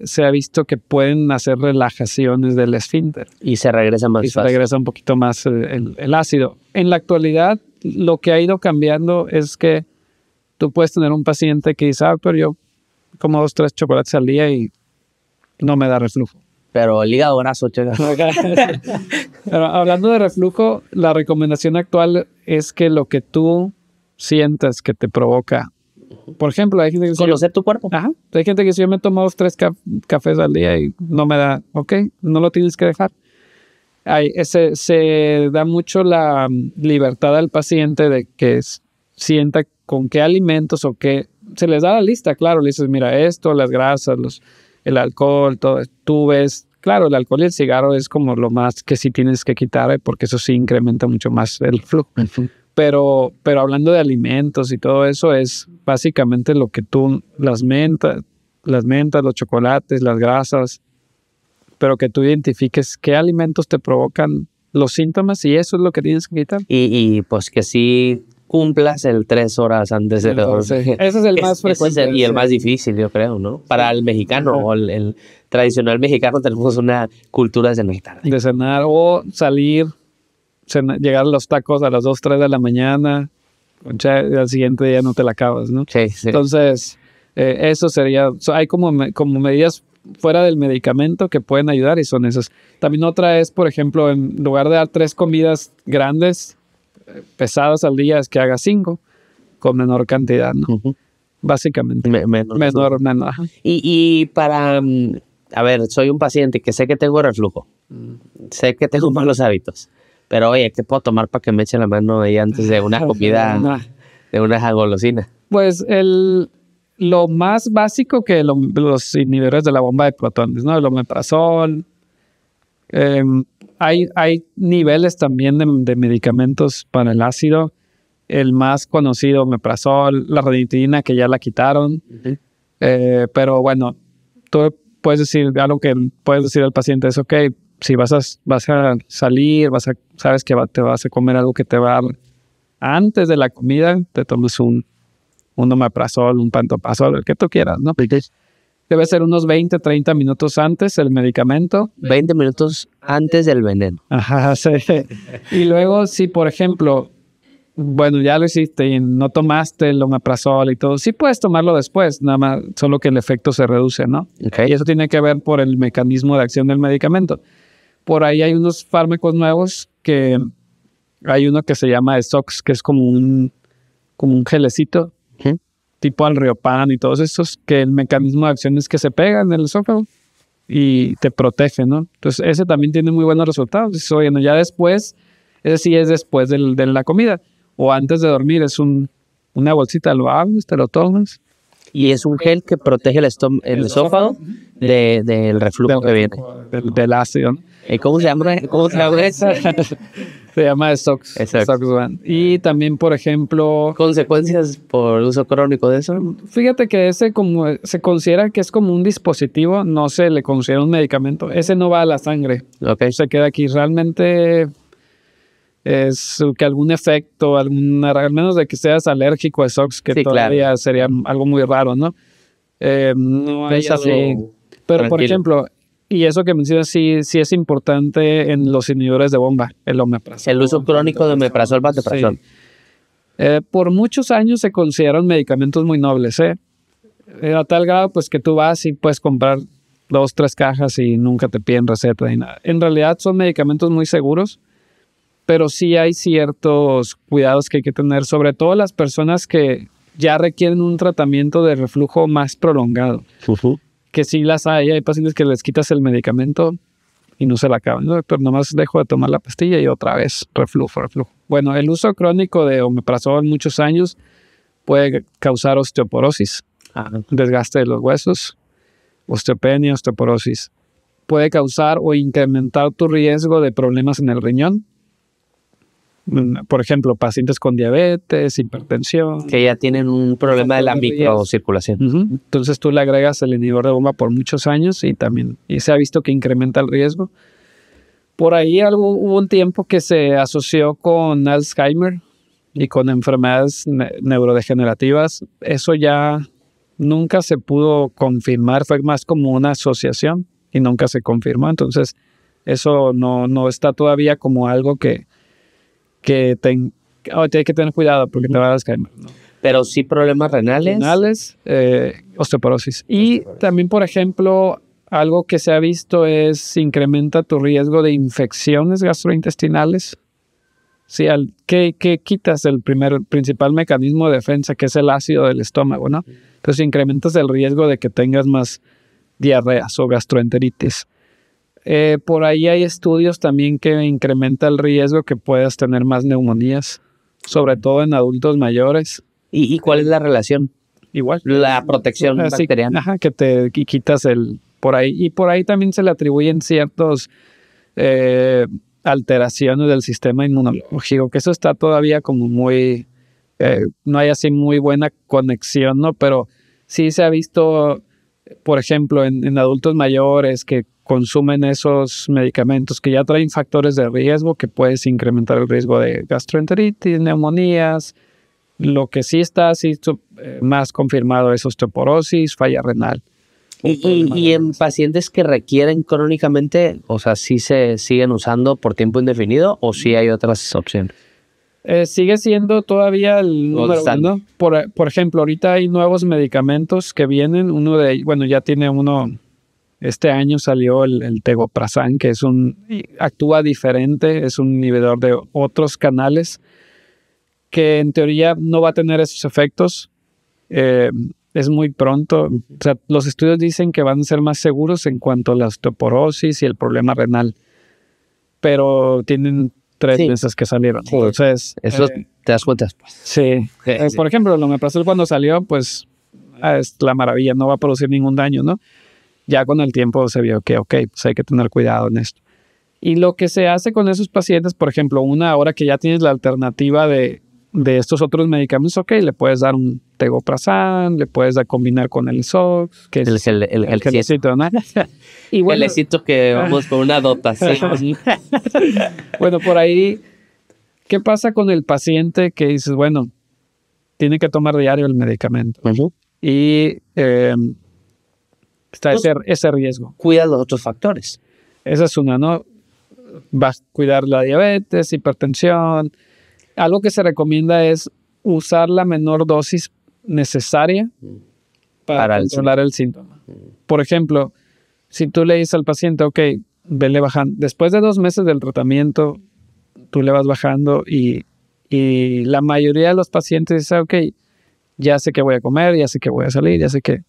se ha visto que pueden hacer relajaciones del esfínter. Y se regresa más fácil. Se regresa un poquito más el ácido. En la actualidad, lo que ha ido cambiando es que tú puedes tener un paciente que dice, pero yo como 2, 3 chocolates al día y no me da reflujo. Pero el hígado graso, Pero hablando de reflujo, la recomendación actual es que lo que tú sientas que te provoca, por ejemplo, hay gente que conocer tu cuerpo. Hay gente que si yo me tomo 2, 3 cafés al día y no me da, no lo tienes que dejar. Se da mucho la libertad al paciente de que sienta con qué alimentos o qué. Se les da la lista, claro, le dices, mira, esto, las grasas, el alcohol, todo. Tú ves, claro, el alcohol y el cigarro es como lo más que sí tienes que quitar, porque eso sí incrementa mucho más el flujo. Pero hablando de alimentos y todo eso, es básicamente lo que tú, las mentas, los chocolates, las grasas, pero que tú identifiques qué alimentos te provocan los síntomas y eso es lo que tienes que quitar. Y pues que sí cumplas el 3 horas antes de dormir. Ese es el más frecuente. Y el más difícil, yo creo, ¿no? Para el mexicano o el tradicional mexicano tenemos una cultura de cenar tarde. De cenar o salir, llegar a los tacos a las 2, 3 de la mañana, al siguiente día no te la acabas, ¿no? Sí, sí. Entonces, eso sería, hay como medidas fuera del medicamento que pueden ayudar y son esas. También otra es, por ejemplo, en lugar de dar 3 comidas grandes, pesadas al día, es que haga 5 con menor cantidad, ¿no? Uh-huh. Básicamente. Menor. Ajá. Y para, a ver, soy un paciente que sé que tengo reflujo, sé que tengo malos hábitos, pero oye, ¿qué puedo tomar para que me eche la mano ahí antes de una comida, de una golosina? Pues lo más básico que los inhibidores de la bomba de protones, ¿no? El omeprazol. Hay niveles también de medicamentos para el ácido. El más conocido, omeprazol, la ranitidina, que ya la quitaron. Uh-huh. Pero bueno, tú puedes decir, algo que puedes decir al paciente es, ok, si vas a salir, sabes que te vas a comer algo que te va a dar antes de la comida, te tomes un omeprazol, un pantoprazol, el que tú quieras, ¿no? Debe ser unos 20, 30 minutos antes el medicamento. 20 minutos antes del veneno. Ajá, sí. Y luego, si por ejemplo, bueno, ya lo hiciste y no tomaste el omeprazol y todo, sí puedes tomarlo después, nada más, solo que el efecto se reduce, ¿no? Okay. Y eso tiene que ver por el mecanismo de acción del medicamento. Por ahí hay unos fármacos nuevos que hay uno que se llama Esox, que es como un gelecito. ¿Sí? Tipo Alriopan y todos estos, que el mecanismo de acción es que se pega en el esófago y te protege, ¿no? Entonces, ese también tiene muy buenos resultados. Entonces, oye, no, ya después, ese sí es después de la comida o antes de dormir, es una bolsita, lo abres, te lo tomas. Y es un gel que protege el esófago del reflujo que viene. Del ácido, ¿no? ¿Cómo se llama eso? Se llama Esox. Y también, por ejemplo... ¿Consecuencias por uso crónico de eso? Fíjate que ese se considera que es como un dispositivo, no se le considera un medicamento. Ese no va a la sangre. Okay. Se queda aquí. Realmente es que algún efecto, al menos de que seas alérgico a Esox, que sí, todavía claro. Sería algo muy raro, ¿no? No hay así. Pero, tranquilo. Por ejemplo... Y eso que mencionas sí es importante en los inhibidores de bomba, el omeprazol. El uso crónico de omeprazol, pantoprazol. Sí. Por muchos años se consideraron medicamentos muy nobles, a tal grado pues que tú vas y puedes comprar 2, 3 cajas y nunca te piden receta ni nada. En realidad son medicamentos muy seguros, pero sí hay ciertos cuidados que hay que tener, sobre todo las personas que ya requieren un tratamiento de reflujo más prolongado. Uh-huh. Que sí las hay pacientes que les quitas el medicamento y no se la acaban, ¿no? Pero nomás dejo de tomar la pastilla y otra vez reflujo. Bueno, el uso crónico de omeprazol muchos años puede causar osteoporosis, desgaste de los huesos, osteopenia, osteoporosis. Puede causar o incrementar tu riesgo de problemas en el riñón. Por ejemplo, pacientes con diabetes, hipertensión. Que ya tienen un problema de la microcirculación. Uh-huh. Entonces tú le agregas el inhibidor de bomba por muchos años y se ha visto que incrementa el riesgo. Por ahí hubo un tiempo que se asoció con Alzheimer y con enfermedades neurodegenerativas. Eso ya nunca se pudo confirmar, fue más como una asociación y nunca se confirmó. Entonces eso no está todavía como algo que tienes que tener cuidado porque te va a dar Alzheimer, ¿no? Pero sí problemas renales. Osteoporosis. Y también, por ejemplo, algo que se ha visto es incrementa tu riesgo de infecciones gastrointestinales. Sí, que quitas el principal mecanismo de defensa, que es el ácido del estómago, ¿no? Entonces incrementas el riesgo de que tengas más diarreas o gastroenteritis. Por ahí hay estudios también que incrementa el riesgo que puedas tener más neumonías, sobre todo en adultos mayores. ¿Y cuál es la relación? Igual. La protección bacteriana. Ajá, que te quitas por ahí. Y por ahí también se le atribuyen ciertos alteraciones del sistema inmunológico, que eso está todavía como muy, no hay así muy buena conexión, ¿no? Pero sí se ha visto, por ejemplo, en adultos mayores que consumen esos medicamentos que ya traen factores de riesgo que puedes incrementar el riesgo de gastroenteritis, neumonías. Lo que sí está así más confirmado es osteoporosis, falla renal. Y en pacientes que requieren crónicamente, o sea, ¿sí se siguen usando por tiempo indefinido o sí hay otras opciones? Sigue siendo todavía el número estándar. uno. Por ejemplo, ahorita hay nuevos medicamentos que vienen. Uno de ellos, bueno, ya tiene uno, este año salió el Tegoprazan, que actúa diferente, es un inhibidor de otros canales que en teoría no va a tener esos efectos. Es muy pronto. O sea, los estudios dicen que van a ser más seguros en cuanto a la osteoporosis y el problema renal, pero tienen 3 meses que salieron. Sí. Entonces, Eso te das cuenta después. sí. Sí. Por ejemplo, el omeprazol cuando salió, pues es la maravilla, no va a producir ningún daño, ¿no? Ya con el tiempo se vio que, pues hay que tener cuidado en esto. Y lo que se hace con esos pacientes, por ejemplo, ahora que ya tienes la alternativa de estos otros medicamentos, le puedes dar un Tegoprazan, le puedes combinar con el SOX, que es el gelecito, ¿no? Y bueno, Gelecito que vamos con una dotación. bueno, por ahí, ¿qué pasa con el paciente que dices, bueno, tiene que tomar diario el medicamento? Y está ese riesgo. Cuida los otros factores. Esa es una, ¿no? Vas a cuidar la diabetes, hipertensión. Algo que se recomienda es usar la menor dosis necesaria para controlar el síntoma. Por ejemplo, si tú le dices al paciente, vele bajando. Después de 2 meses del tratamiento, tú le vas bajando y la mayoría de los pacientes dicen, ya sé que voy a comer, ya sé que voy a salir, ya sé que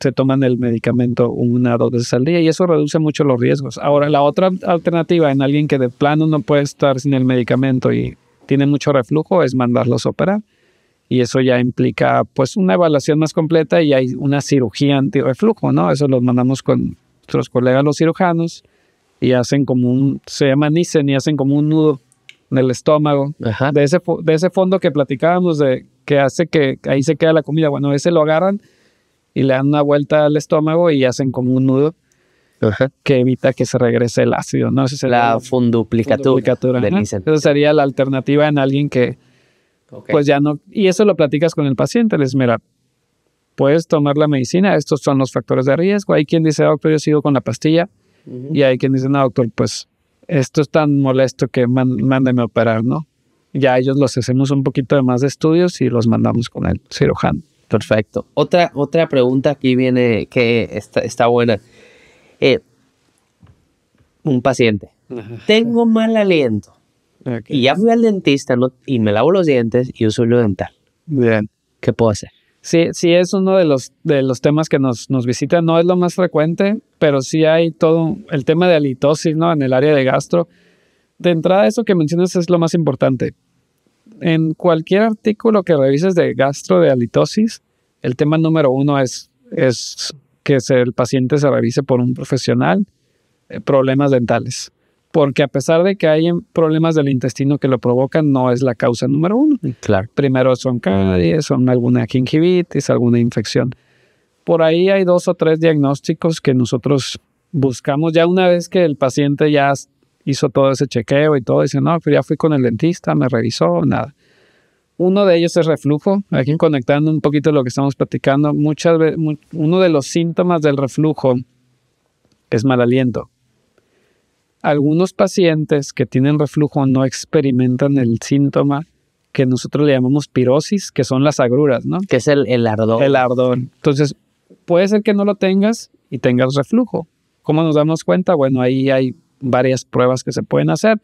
se toman el medicamento 1 o 2 veces al día y eso reduce mucho los riesgos. Ahora, la otra alternativa en alguien que de plano no puede estar sin el medicamento y tiene mucho reflujo es mandarlos a operar. Y eso ya implica pues una evaluación más completa y hay una cirugía antirreflujo, ¿no? Eso los mandamos con nuestros colegas los cirujanos y hacen se llama Nissen y hacen como un nudo en el estómago. Ajá. De ese fondo que platicábamos que hace que ahí se queda la comida. Bueno, ese lo agarran y le dan una vuelta al estómago y hacen como un nudo. Ajá. Que evita que se regrese el ácido, ¿no? Esa sería la funduplicatura de Nissen. Esa sería la alternativa en alguien que pues ya no... Y eso lo platicas con el paciente. Les mira, puedes tomar la medicina, estos son los factores de riesgo. Hay quien dice, doctor, yo sigo con la pastilla. Y hay quien dice, no, doctor, pues esto es tan molesto que mándeme a operar, ¿no? Ya ellos los hacemos un poquito de más de estudios y los mandamos con el cirujano. Perfecto. Otra pregunta aquí viene que está buena. Un paciente. Tengo mal aliento. Y ya fui al dentista y me lavo los dientes y uso hilo dental. Bien. ¿Qué puedo hacer? Sí, es uno de los temas que nos visitan. No es lo más frecuente, pero sí hay todo el tema de halitosis, ¿no? En el área de gastro. De entrada, eso que mencionas es lo más importante. En cualquier artículo que revises de gastro, de halitosis, el tema número 1 es que el paciente se revise por un profesional, problemas dentales. Porque a pesar de que hay problemas del intestino que lo provocan, no es la causa número 1. Claro. Primero son caries, son alguna gingivitis, alguna infección. Por ahí hay 2 o 3 diagnósticos que nosotros buscamos ya una vez que el paciente ya hizo todo ese chequeo y todo. Dice, no, pues ya fui con el dentista, me revisó, nada. Uno de ellos es reflujo. Aquí conectando un poquito lo que estamos platicando, muchas veces uno de los síntomas del reflujo es mal aliento. Algunos pacientes que tienen reflujo no experimentan el síntoma que nosotros le llamamos pirosis, que son las agruras, ¿no? Que es el ardor. El ardor. Entonces, puede ser que no lo tengas y tengas reflujo. ¿Cómo nos damos cuenta? Bueno, ahí hay varias pruebas que se pueden hacer.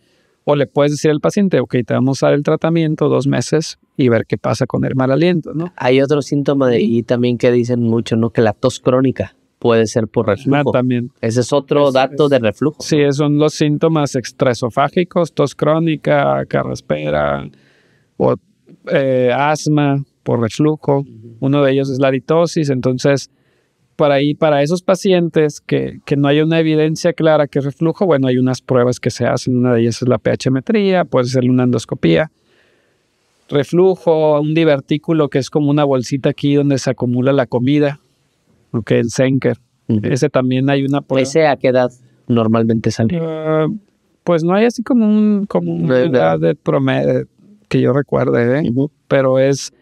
O le puedes decir al paciente, te vamos a dar el tratamiento 2 meses y ver qué pasa con el mal aliento, ¿no? Hay otro síntoma y también que dicen mucho, ¿no? Que la tos crónica puede ser por reflujo. También. Ese es otro dato de reflujo. Sí, son los síntomas extraesofágicos, tos crónica, carraspera o asma por reflujo. Uno de ellos es la halitosis. Entonces, por ahí, para esos pacientes que no hay una evidencia clara que es reflujo, bueno, hay unas pruebas que se hacen. Una de ellas es la pH-metría, puede ser una endoscopía. Reflujo, un divertículo que es como una bolsita aquí donde se acumula la comida, el Zenker. Ese también hay una prueba. ¿Ese a qué edad normalmente sale? Pues no hay así como una edad de promedio que yo recuerde, pero es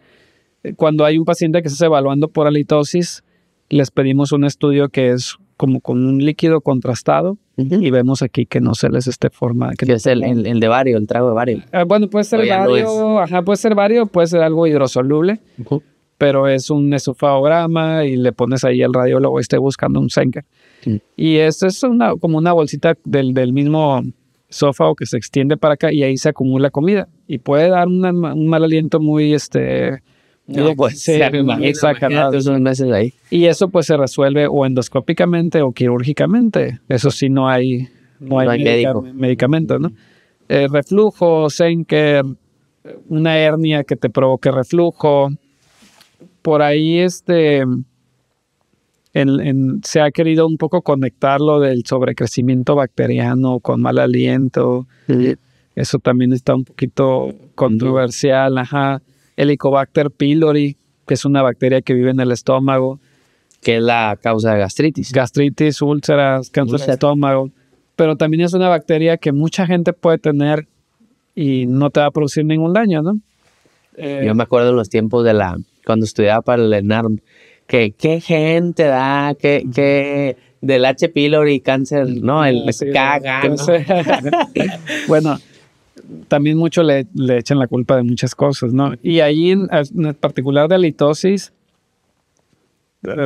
cuando hay un paciente que se está evaluando por halitosis, les pedimos un estudio que es como con un líquido contrastado y vemos aquí que no se les esté formando. Que es el de bario, el trago de bario. Bueno, puede ser bario, puede ser bario, puede ser algo hidrosoluble, pero es un esofagograma y le pones ahí al radiólogo esté buscando un Zenker. Y esto es como una bolsita del mismo esófago que se extiende para acá y ahí se acumula comida y puede dar un mal aliento muy No, pues, esos meses ahí. Y eso pues se resuelve o endoscópicamente o quirúrgicamente. Eso sí no hay medicamento, ¿no? Reflujo, Zenker, una hernia que te provoque reflujo. Por ahí se ha querido un poco conectar lo del sobrecrecimiento bacteriano con mal aliento. Eso también está un poquito controversial, Helicobacter pylori, que es una bacteria que vive en el estómago. Que es la causa de gastritis. Gastritis, úlceras, cáncer de estómago. Pero también es una bacteria que mucha gente puede tener y no te va a producir ningún daño, ¿no? Yo me acuerdo en los tiempos cuando estudiaba para el ENARM, que qué gente da, que del H. pylori, cáncer, ¿no? Caga, ¿no? Bueno, también mucho le echan la culpa de muchas cosas, ¿no? Y ahí en particular de halitosis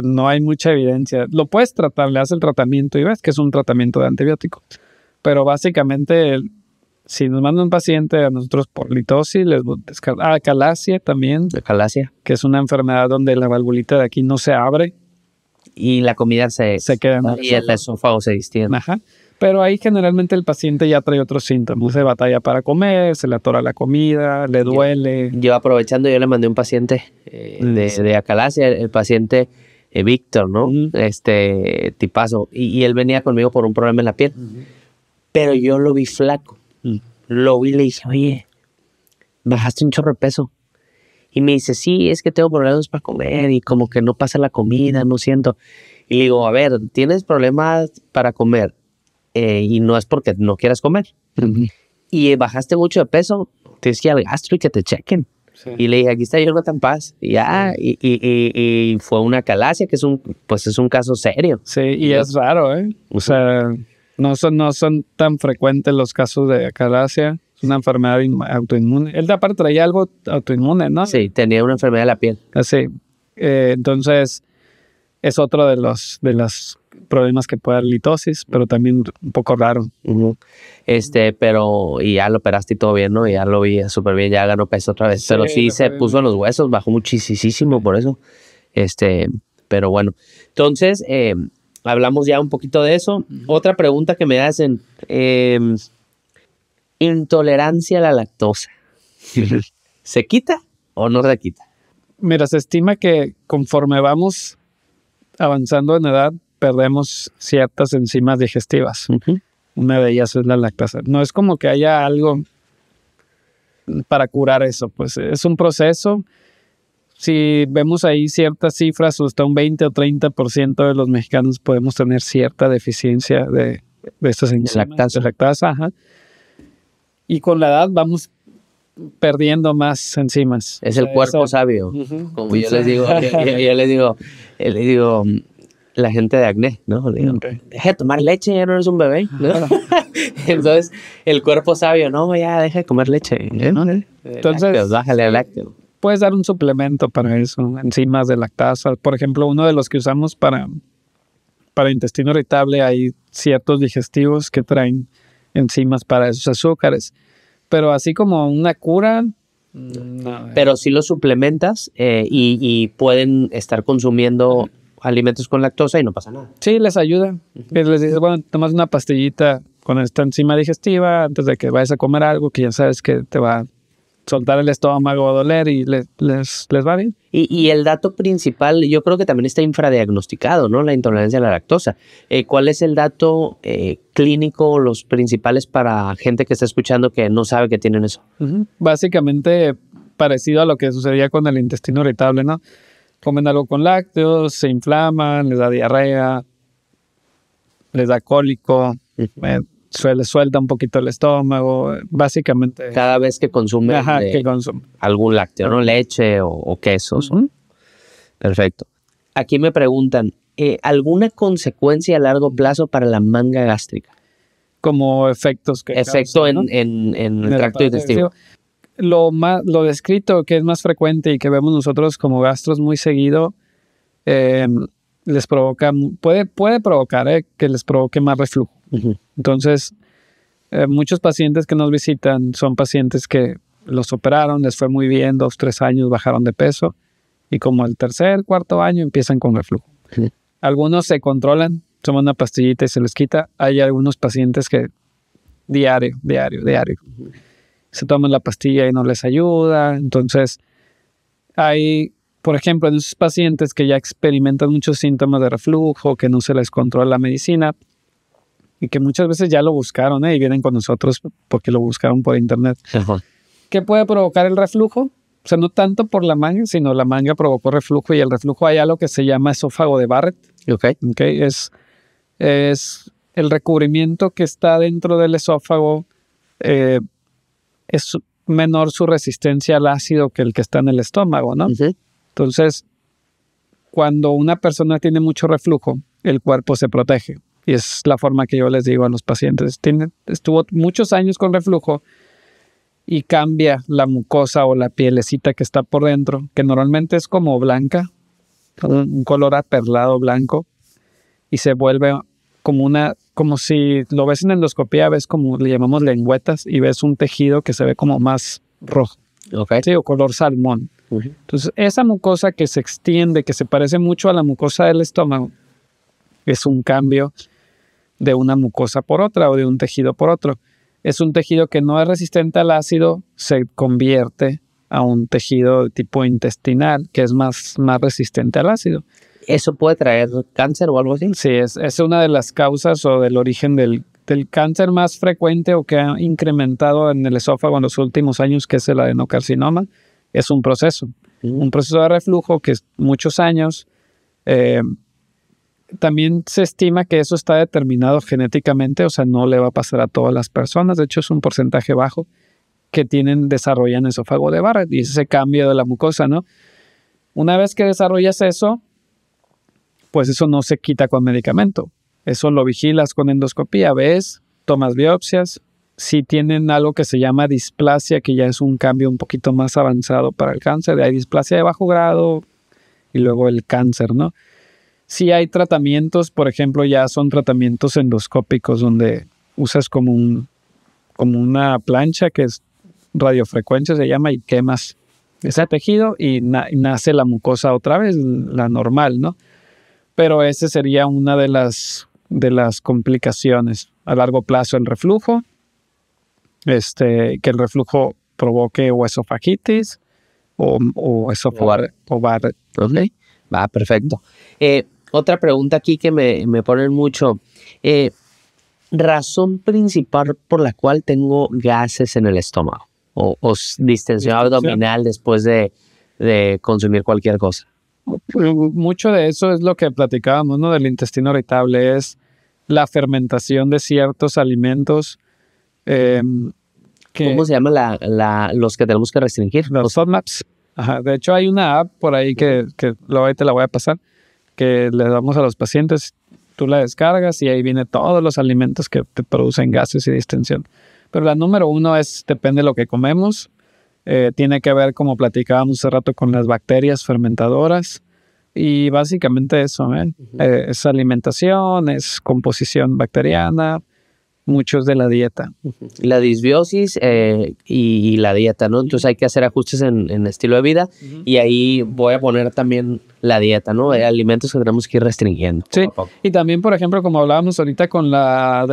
no hay mucha evidencia. Lo puedes tratar, le haces el tratamiento y ves que es un tratamiento de antibiótico. Pero básicamente, si nos manda un paciente a nosotros por litosis, les descartamos acalasia también. Acalasia. Que es una enfermedad donde la valvulita de aquí no se abre. Y la comida se queda y el esófago se distiende. Pero ahí generalmente el paciente ya trae otros síntomas. Se batalla para comer, se le atora la comida, le duele. Yo aprovechando, yo le mandé un paciente de acalasia, el paciente Víctor, ¿no? Tipazo. Y él venía conmigo por un problema en la piel. Pero yo lo vi flaco. Lo vi y le dije, oye, bajaste un chorro de peso. Y me dice, sí, es que tengo problemas para comer y como que no pasa la comida, no siento. Y le digo, a ver, ¿tienes problemas para comer? Y no es porque no quieras comer. Y bajaste mucho de peso, tienes que ir al gastro y que te chequen. Sí. Y le dije, aquí está Jonathan Paz. Y y fue una acalasia, que es un caso serio. Sí, y es raro, ¿eh? O sea, no son tan frecuentes los casos de acalasia. Es una enfermedad autoinmune. Él aparte traía algo autoinmune, ¿no? Sí, tenía una enfermedad de la piel. Sí. Entonces, es otro de los problemas que puede dar litosis, pero también un poco raro. Pero y ya lo operaste y todo bien, ¿no? Ya lo vi súper bien, ya ganó peso otra vez. Pero sí se puso en los huesos, bajó muchísimo por eso. Pero bueno. Entonces, hablamos ya un poquito de eso. Otra pregunta que me hacen, intolerancia a la lactosa. ¿Se quita o no se quita? Mira, se estima que conforme vamos avanzando en edad, perdemos ciertas enzimas digestivas. Una de ellas es la lactasa. No es como que haya algo para curar eso, pues es un proceso. Si vemos ahí ciertas cifras, hasta un 20 o 30% de los mexicanos podemos tener cierta deficiencia de estas enzimas. De lactasa. Y con la edad vamos perdiendo más enzimas. Es el cuerpo sabio. Como yo les digo, yo les digo la gente de acné, ¿no? Le digo, deja de tomar leche, ya no eres un bebé, ¿no? Entonces, el cuerpo sabio, no, ya deja de comer leche. Entonces, lácteos, bájale al lácteo. Puedes dar un suplemento para eso, enzimas de lactasa. Por ejemplo, uno de los que usamos para intestino irritable, hay ciertos digestivos que traen enzimas para esos azúcares. Pero así como una cura, no. Pero si lo suplementas y pueden estar consumiendo alimentos con lactosa y no pasa nada. Sí, les ayuda. Les dices, bueno, tomas una pastillita con esta enzima digestiva antes de que vayas a comer algo que ya sabes que te va soltar el estómago, doler y les va bien. Y el dato principal, yo creo que también está infradiagnosticado, ¿no? La intolerancia a la lactosa. ¿Cuál es el dato clínico, los principales para gente que está escuchando que no sabe que tienen eso? Básicamente parecido a lo que sucedía con el intestino irritable, ¿no? Comen algo con lácteos, se inflaman, les da diarrea, les da cólico, les suelta un poquito el estómago, básicamente. Cada vez que consumen que consumen algún lácteo, ¿no? Leche o quesos. Perfecto. Aquí me preguntan, ¿alguna consecuencia a largo plazo para la manga gástrica? Como efectos que Efecto causan, ¿no? en el tracto digestivo. Lo descrito que es más frecuente y que vemos nosotros como gastros muy seguido, les provoca, puede provocar que les provoque más reflujo. Entonces, muchos pacientes que nos visitan son pacientes que los operaron, les fue muy bien, 2, 3 años bajaron de peso y como el tercer, cuarto año empiezan con reflujo. Algunos se controlan, toman una pastillita y se les quita. Hay algunos pacientes que diario. Se toman la pastilla y no les ayuda. Entonces, hay, por ejemplo, en esos pacientes que ya experimentan muchos síntomas de reflujo, que no se les controla la medicina y que muchas veces ya lo buscaron y vienen con nosotros porque lo buscaron por internet. ¿Qué puede provocar el reflujo? O sea, no tanto por la manga, sino la manga provocó reflujo y el reflujo hay algo que se llama esófago de Barrett. Okay. Es el recubrimiento que está dentro del esófago, es menor su resistencia al ácido que el que está en el estómago, ¿no? Entonces, cuando una persona tiene mucho reflujo, el cuerpo se protege. Y es la forma que yo les digo a los pacientes. Estuvo muchos años con reflujo y cambia la mucosa o la pielecita que está por dentro, que normalmente es como blanca, un color aperlado blanco, y se vuelve como si lo ves en endoscopía, ves como le llamamos lengüetas y ves un tejido que se ve como más rojo, ¿sí? O color salmón. Entonces, esa mucosa que se extiende, que se parece mucho a la mucosa del estómago, es un cambio de una mucosa por otra o de un tejido por otro. Es un tejido que no es resistente al ácido, se convierte a un tejido de tipo intestinal que es más resistente al ácido. ¿Eso puede traer cáncer o algo así? Sí, es una de las causas o del origen del cáncer más frecuente o que ha incrementado en el esófago en los últimos años, que es el adenocarcinoma. Es un proceso de reflujo que es muchos años. También se estima que eso está determinado genéticamente, o sea, no le va a pasar a todas las personas. De hecho, es un porcentaje bajo que desarrollan esófago de Barrett y ese cambio de la mucosa, ¿no? Una vez que desarrollas eso, pues eso no se quita con medicamento. Eso lo vigilas con endoscopía, ves, tomas biopsias. Si tienen algo que se llama displasia, que ya es un cambio un poquito más avanzado para el cáncer, hay displasia de bajo grado y luego el cáncer, ¿no? Sí hay tratamientos, por ejemplo, ya son tratamientos endoscópicos donde usas como una plancha que es radiofrecuencia, se llama, y quemas ese tejido y nace la mucosa otra vez, la normal, ¿no? Pero ese sería una de las complicaciones a largo plazo, el reflujo, que el reflujo provoque o esofagitis o esófago o Barrett. Okay. Va, perfecto. Otra pregunta aquí que me ponen mucho. Razón principal por la cual tengo gases en el estómago o distensión abdominal después de consumir cualquier cosa. Mucho de eso es lo que platicábamos, ¿no? Del intestino irritable, es la fermentación de ciertos alimentos. ¿Cómo se llama los que tenemos que restringir? Los FODMAPs. Ajá. De hecho, hay una app por ahí que luego te la voy a pasar, que le damos a los pacientes. Tú la descargas y ahí viene todos los alimentos que te producen gases y distensión. Pero la número 1 depende de lo que comemos. Tiene que ver, como platicábamos hace rato, con las bacterias fermentadoras. Y básicamente eso, es alimentación, es composición bacteriana, muchos de la dieta. La disbiosis y la dieta, ¿no? Entonces hay que hacer ajustes en estilo de vida y ahí voy a poner también la dieta, ¿no? Hay alimentos que tenemos que ir restringiendo. Sí, y también, por ejemplo, como hablábamos ahorita con la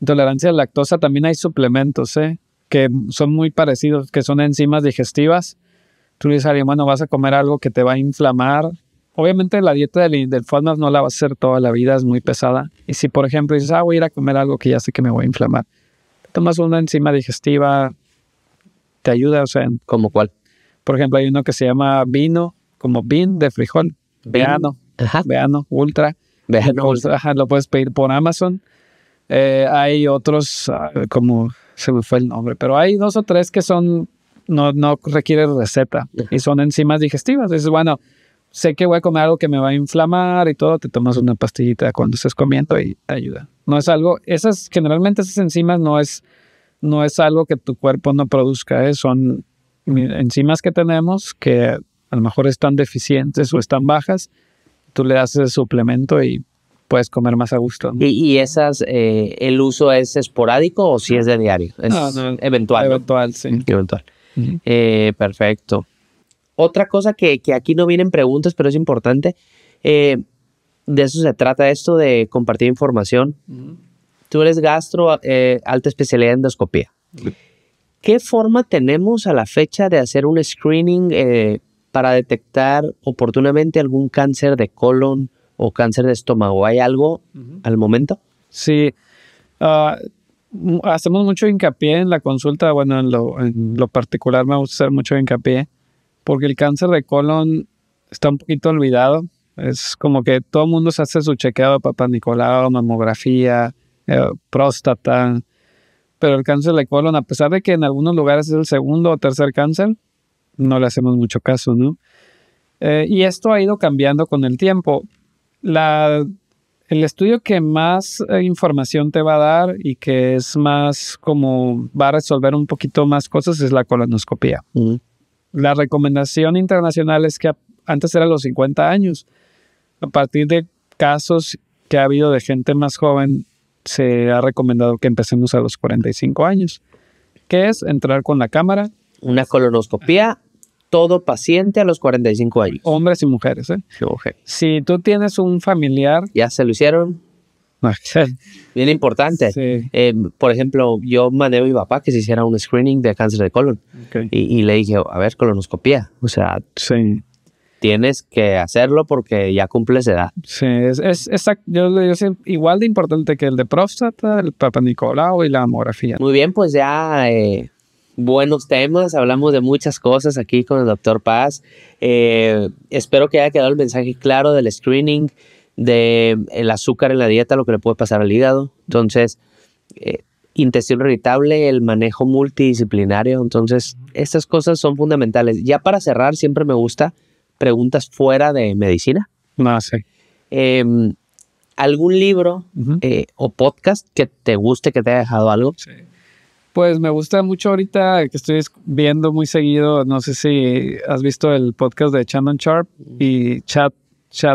intolerancia a la lactosa, también hay suplementos, que son muy parecidos, que son enzimas digestivas. Tú le dices a alguien, bueno, vas a comer algo que te va a inflamar. Obviamente la dieta del FODMAP no la vas a hacer toda la vida, es muy pesada. Y si, por ejemplo, dices, voy a ir a comer algo que ya sé que me voy a inflamar, tomas una enzima digestiva, te ayuda, o sea. ¿Cómo cuál? Por ejemplo, hay uno que se llama Vino, como bean de frijol. Veano. Ajá. Veano, ultra. Veano. Ajá, lo puedes pedir por Amazon. Hay otros, como se me fue el nombre, pero hay 2 o 3 que son, no requieren receta y son enzimas digestivas. Dices, bueno, sé que voy a comer algo que me va a inflamar y todo, te tomas una pastillita cuando estés comiendo y te ayuda. No es algo, generalmente esas enzimas no es algo que tu cuerpo no produzca, son enzimas que tenemos que a lo mejor están deficientes o están bajas, tú le das ese suplemento y puedes comer más a gusto, ¿no? ¿Y esas, el uso es esporádico o si es de diario? Es eventual, ¿no? Eventual, sí. Eventual. Perfecto. Otra cosa que aquí no vienen preguntas, pero es importante, de eso se trata esto de compartir información. Tú eres gastro, alta especialidad en endoscopía. ¿Qué forma tenemos a la fecha de hacer un screening para detectar oportunamente algún cáncer de colon o cáncer de estómago? ¿Hay algo al momento? Sí. Hacemos mucho hincapié en la consulta. Bueno, en lo particular me gusta hacer mucho hincapié porque el cáncer de colon está un poquito olvidado. Es como que todo el mundo se hace su chequeo de Papá Nicolau, mamografía, próstata, pero el cáncer de colon, a pesar de que en algunos lugares es el segundo o tercer cáncer, no le hacemos mucho caso, ¿no? Y esto ha ido cambiando con el tiempo. El estudio que más información te va a dar y que es más como va a resolver un poquito más cosas es la colonoscopía. La recomendación internacional es que antes era los 50 años. A partir de casos que ha habido de gente más joven, se ha recomendado que empecemos a los 45 años. ¿Qué es? Entrar con la cámara. Una colonoscopía, todo paciente a los 45 años. Hombres y mujeres, ¿eh? Okay. Si tú tienes un familiar... ¿Ya se lo hicieron? Bien importante. Sí. Por ejemplo, yo mandé a mi papá que se hiciera un screening de cáncer de colon. Okay. Y le dije, a ver, colonoscopía. O sea, sí, tienes que hacerlo porque ya cumples edad. Sí, es exacto. Yo le digo igual de importante que el de próstata, el Papá Nicolau y la mamografía. Muy bien, pues ya buenos temas. Hablamos de muchas cosas aquí con el Dr. Paz. Espero que haya quedado el mensaje claro del screening, del azúcar en la dieta, lo que le puede pasar al hígado. Entonces, intestino irritable, el manejo multidisciplinario. Entonces, estas cosas son fundamentales. Ya para cerrar, siempre me gusta preguntas fuera de medicina. No sé. ¿Algún libro o podcast que te guste, que te haya dejado algo? Sí. Pues me gusta mucho ahorita que estoy viendo muy seguido, no sé si has visto el podcast de Shannon Sharp y Chad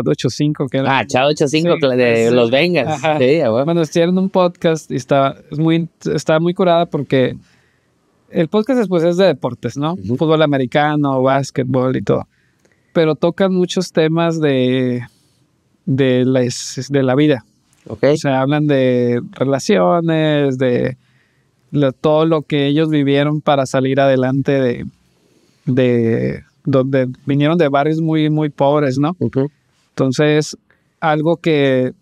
85. Que era, Chad 85 sí, de los Bengals. Sí, bueno, tienen un podcast y está muy curada porque el podcast después es de deportes, ¿no? Fútbol americano, básquetbol y todo. Pero tocan muchos temas de la vida. Okay. O sea, hablan de relaciones, de todo lo que ellos vivieron para salir adelante de donde vinieron de barrios muy, muy pobres, ¿no? Entonces, algo que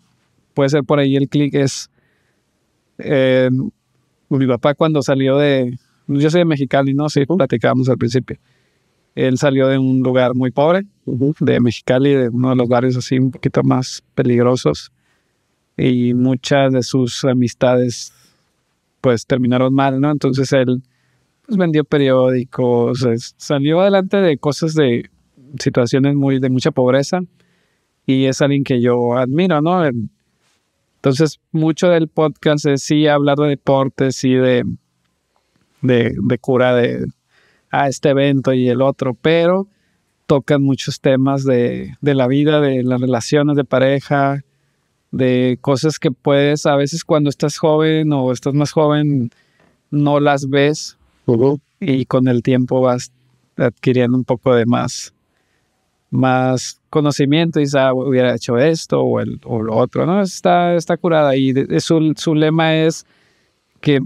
puede ser por ahí el clic es mi papá cuando salió yo soy de Mexicali, ¿no? Sí, platicábamos al principio. Él salió de un lugar muy pobre, de Mexicali, de uno de los barrios así un poquito más peligrosos, y muchas de sus amistades pues terminaron mal, ¿no? Entonces él pues vendió periódicos, salió adelante de cosas, de situaciones de mucha pobreza, y es alguien que yo admiro, ¿no? Entonces mucho del podcast es sí hablar de deportes y de cura de este evento y el otro, pero tocan muchos temas de la vida, de las relaciones de pareja, de cosas que puedes, a veces cuando estás joven o estás más joven, no las ves y con el tiempo vas adquiriendo un poco de más conocimiento y hubiera hecho esto o lo otro, ¿no? Está curada y su lema es que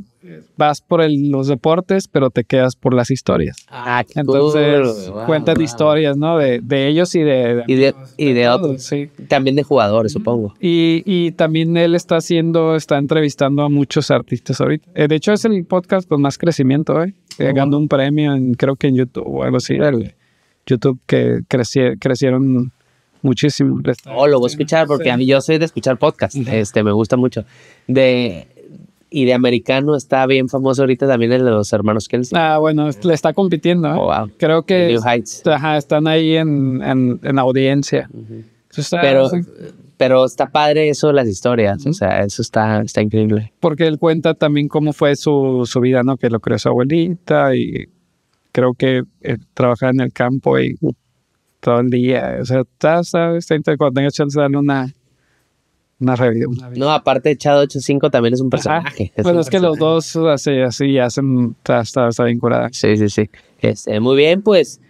vas por los deportes, pero te quedas por las historias. Qué Entonces, cool. Wow, cuentan wow. historias, ¿no? De ellos y de otros. todos, sí. También de jugadores, supongo. Y también él está entrevistando a muchos artistas ahorita. De hecho, es el podcast con más crecimiento, ganó un premio, creo que en YouTube o algo así. YouTube que crecieron muchísimo. Lo voy a escuchar porque a mí yo soy de escuchar podcast. Me gusta mucho. Y de americano está bien famoso ahorita también el de los hermanos Kelsey. Bueno, le está compitiendo. Wow. Creo que New Heights. Están ahí en audiencia. Pero está padre eso, las historias. O sea, eso está increíble. Porque él cuenta también cómo fue su vida, ¿no? Que lo creó su abuelita y creo que trabajaba en el campo y todo el día. O sea, está interesante cuando tengas chance de darle una review. No, aparte de Chad 85 también es un personaje. Bueno, es que los dos así hacen, está bien curada. Sí. Muy bien, pues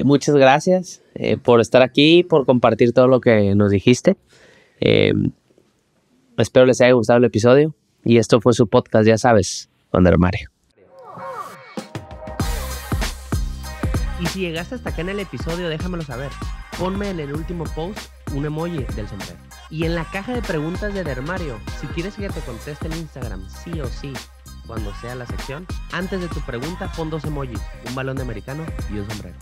muchas gracias por estar aquí, por compartir todo lo que nos dijiste. Espero les haya gustado el episodio. Y esto fue su podcast, ya sabes, Under Armario. Y si llegaste hasta acá en el episodio, déjamelo saber. Ponme en el último post un emoji del sombrero. Y en la caja de preguntas de Dermario, si quieres que te conteste en Instagram, sí o sí, cuando sea la sección, antes de tu pregunta pon 2 emojis, un balón de americano y un sombrero.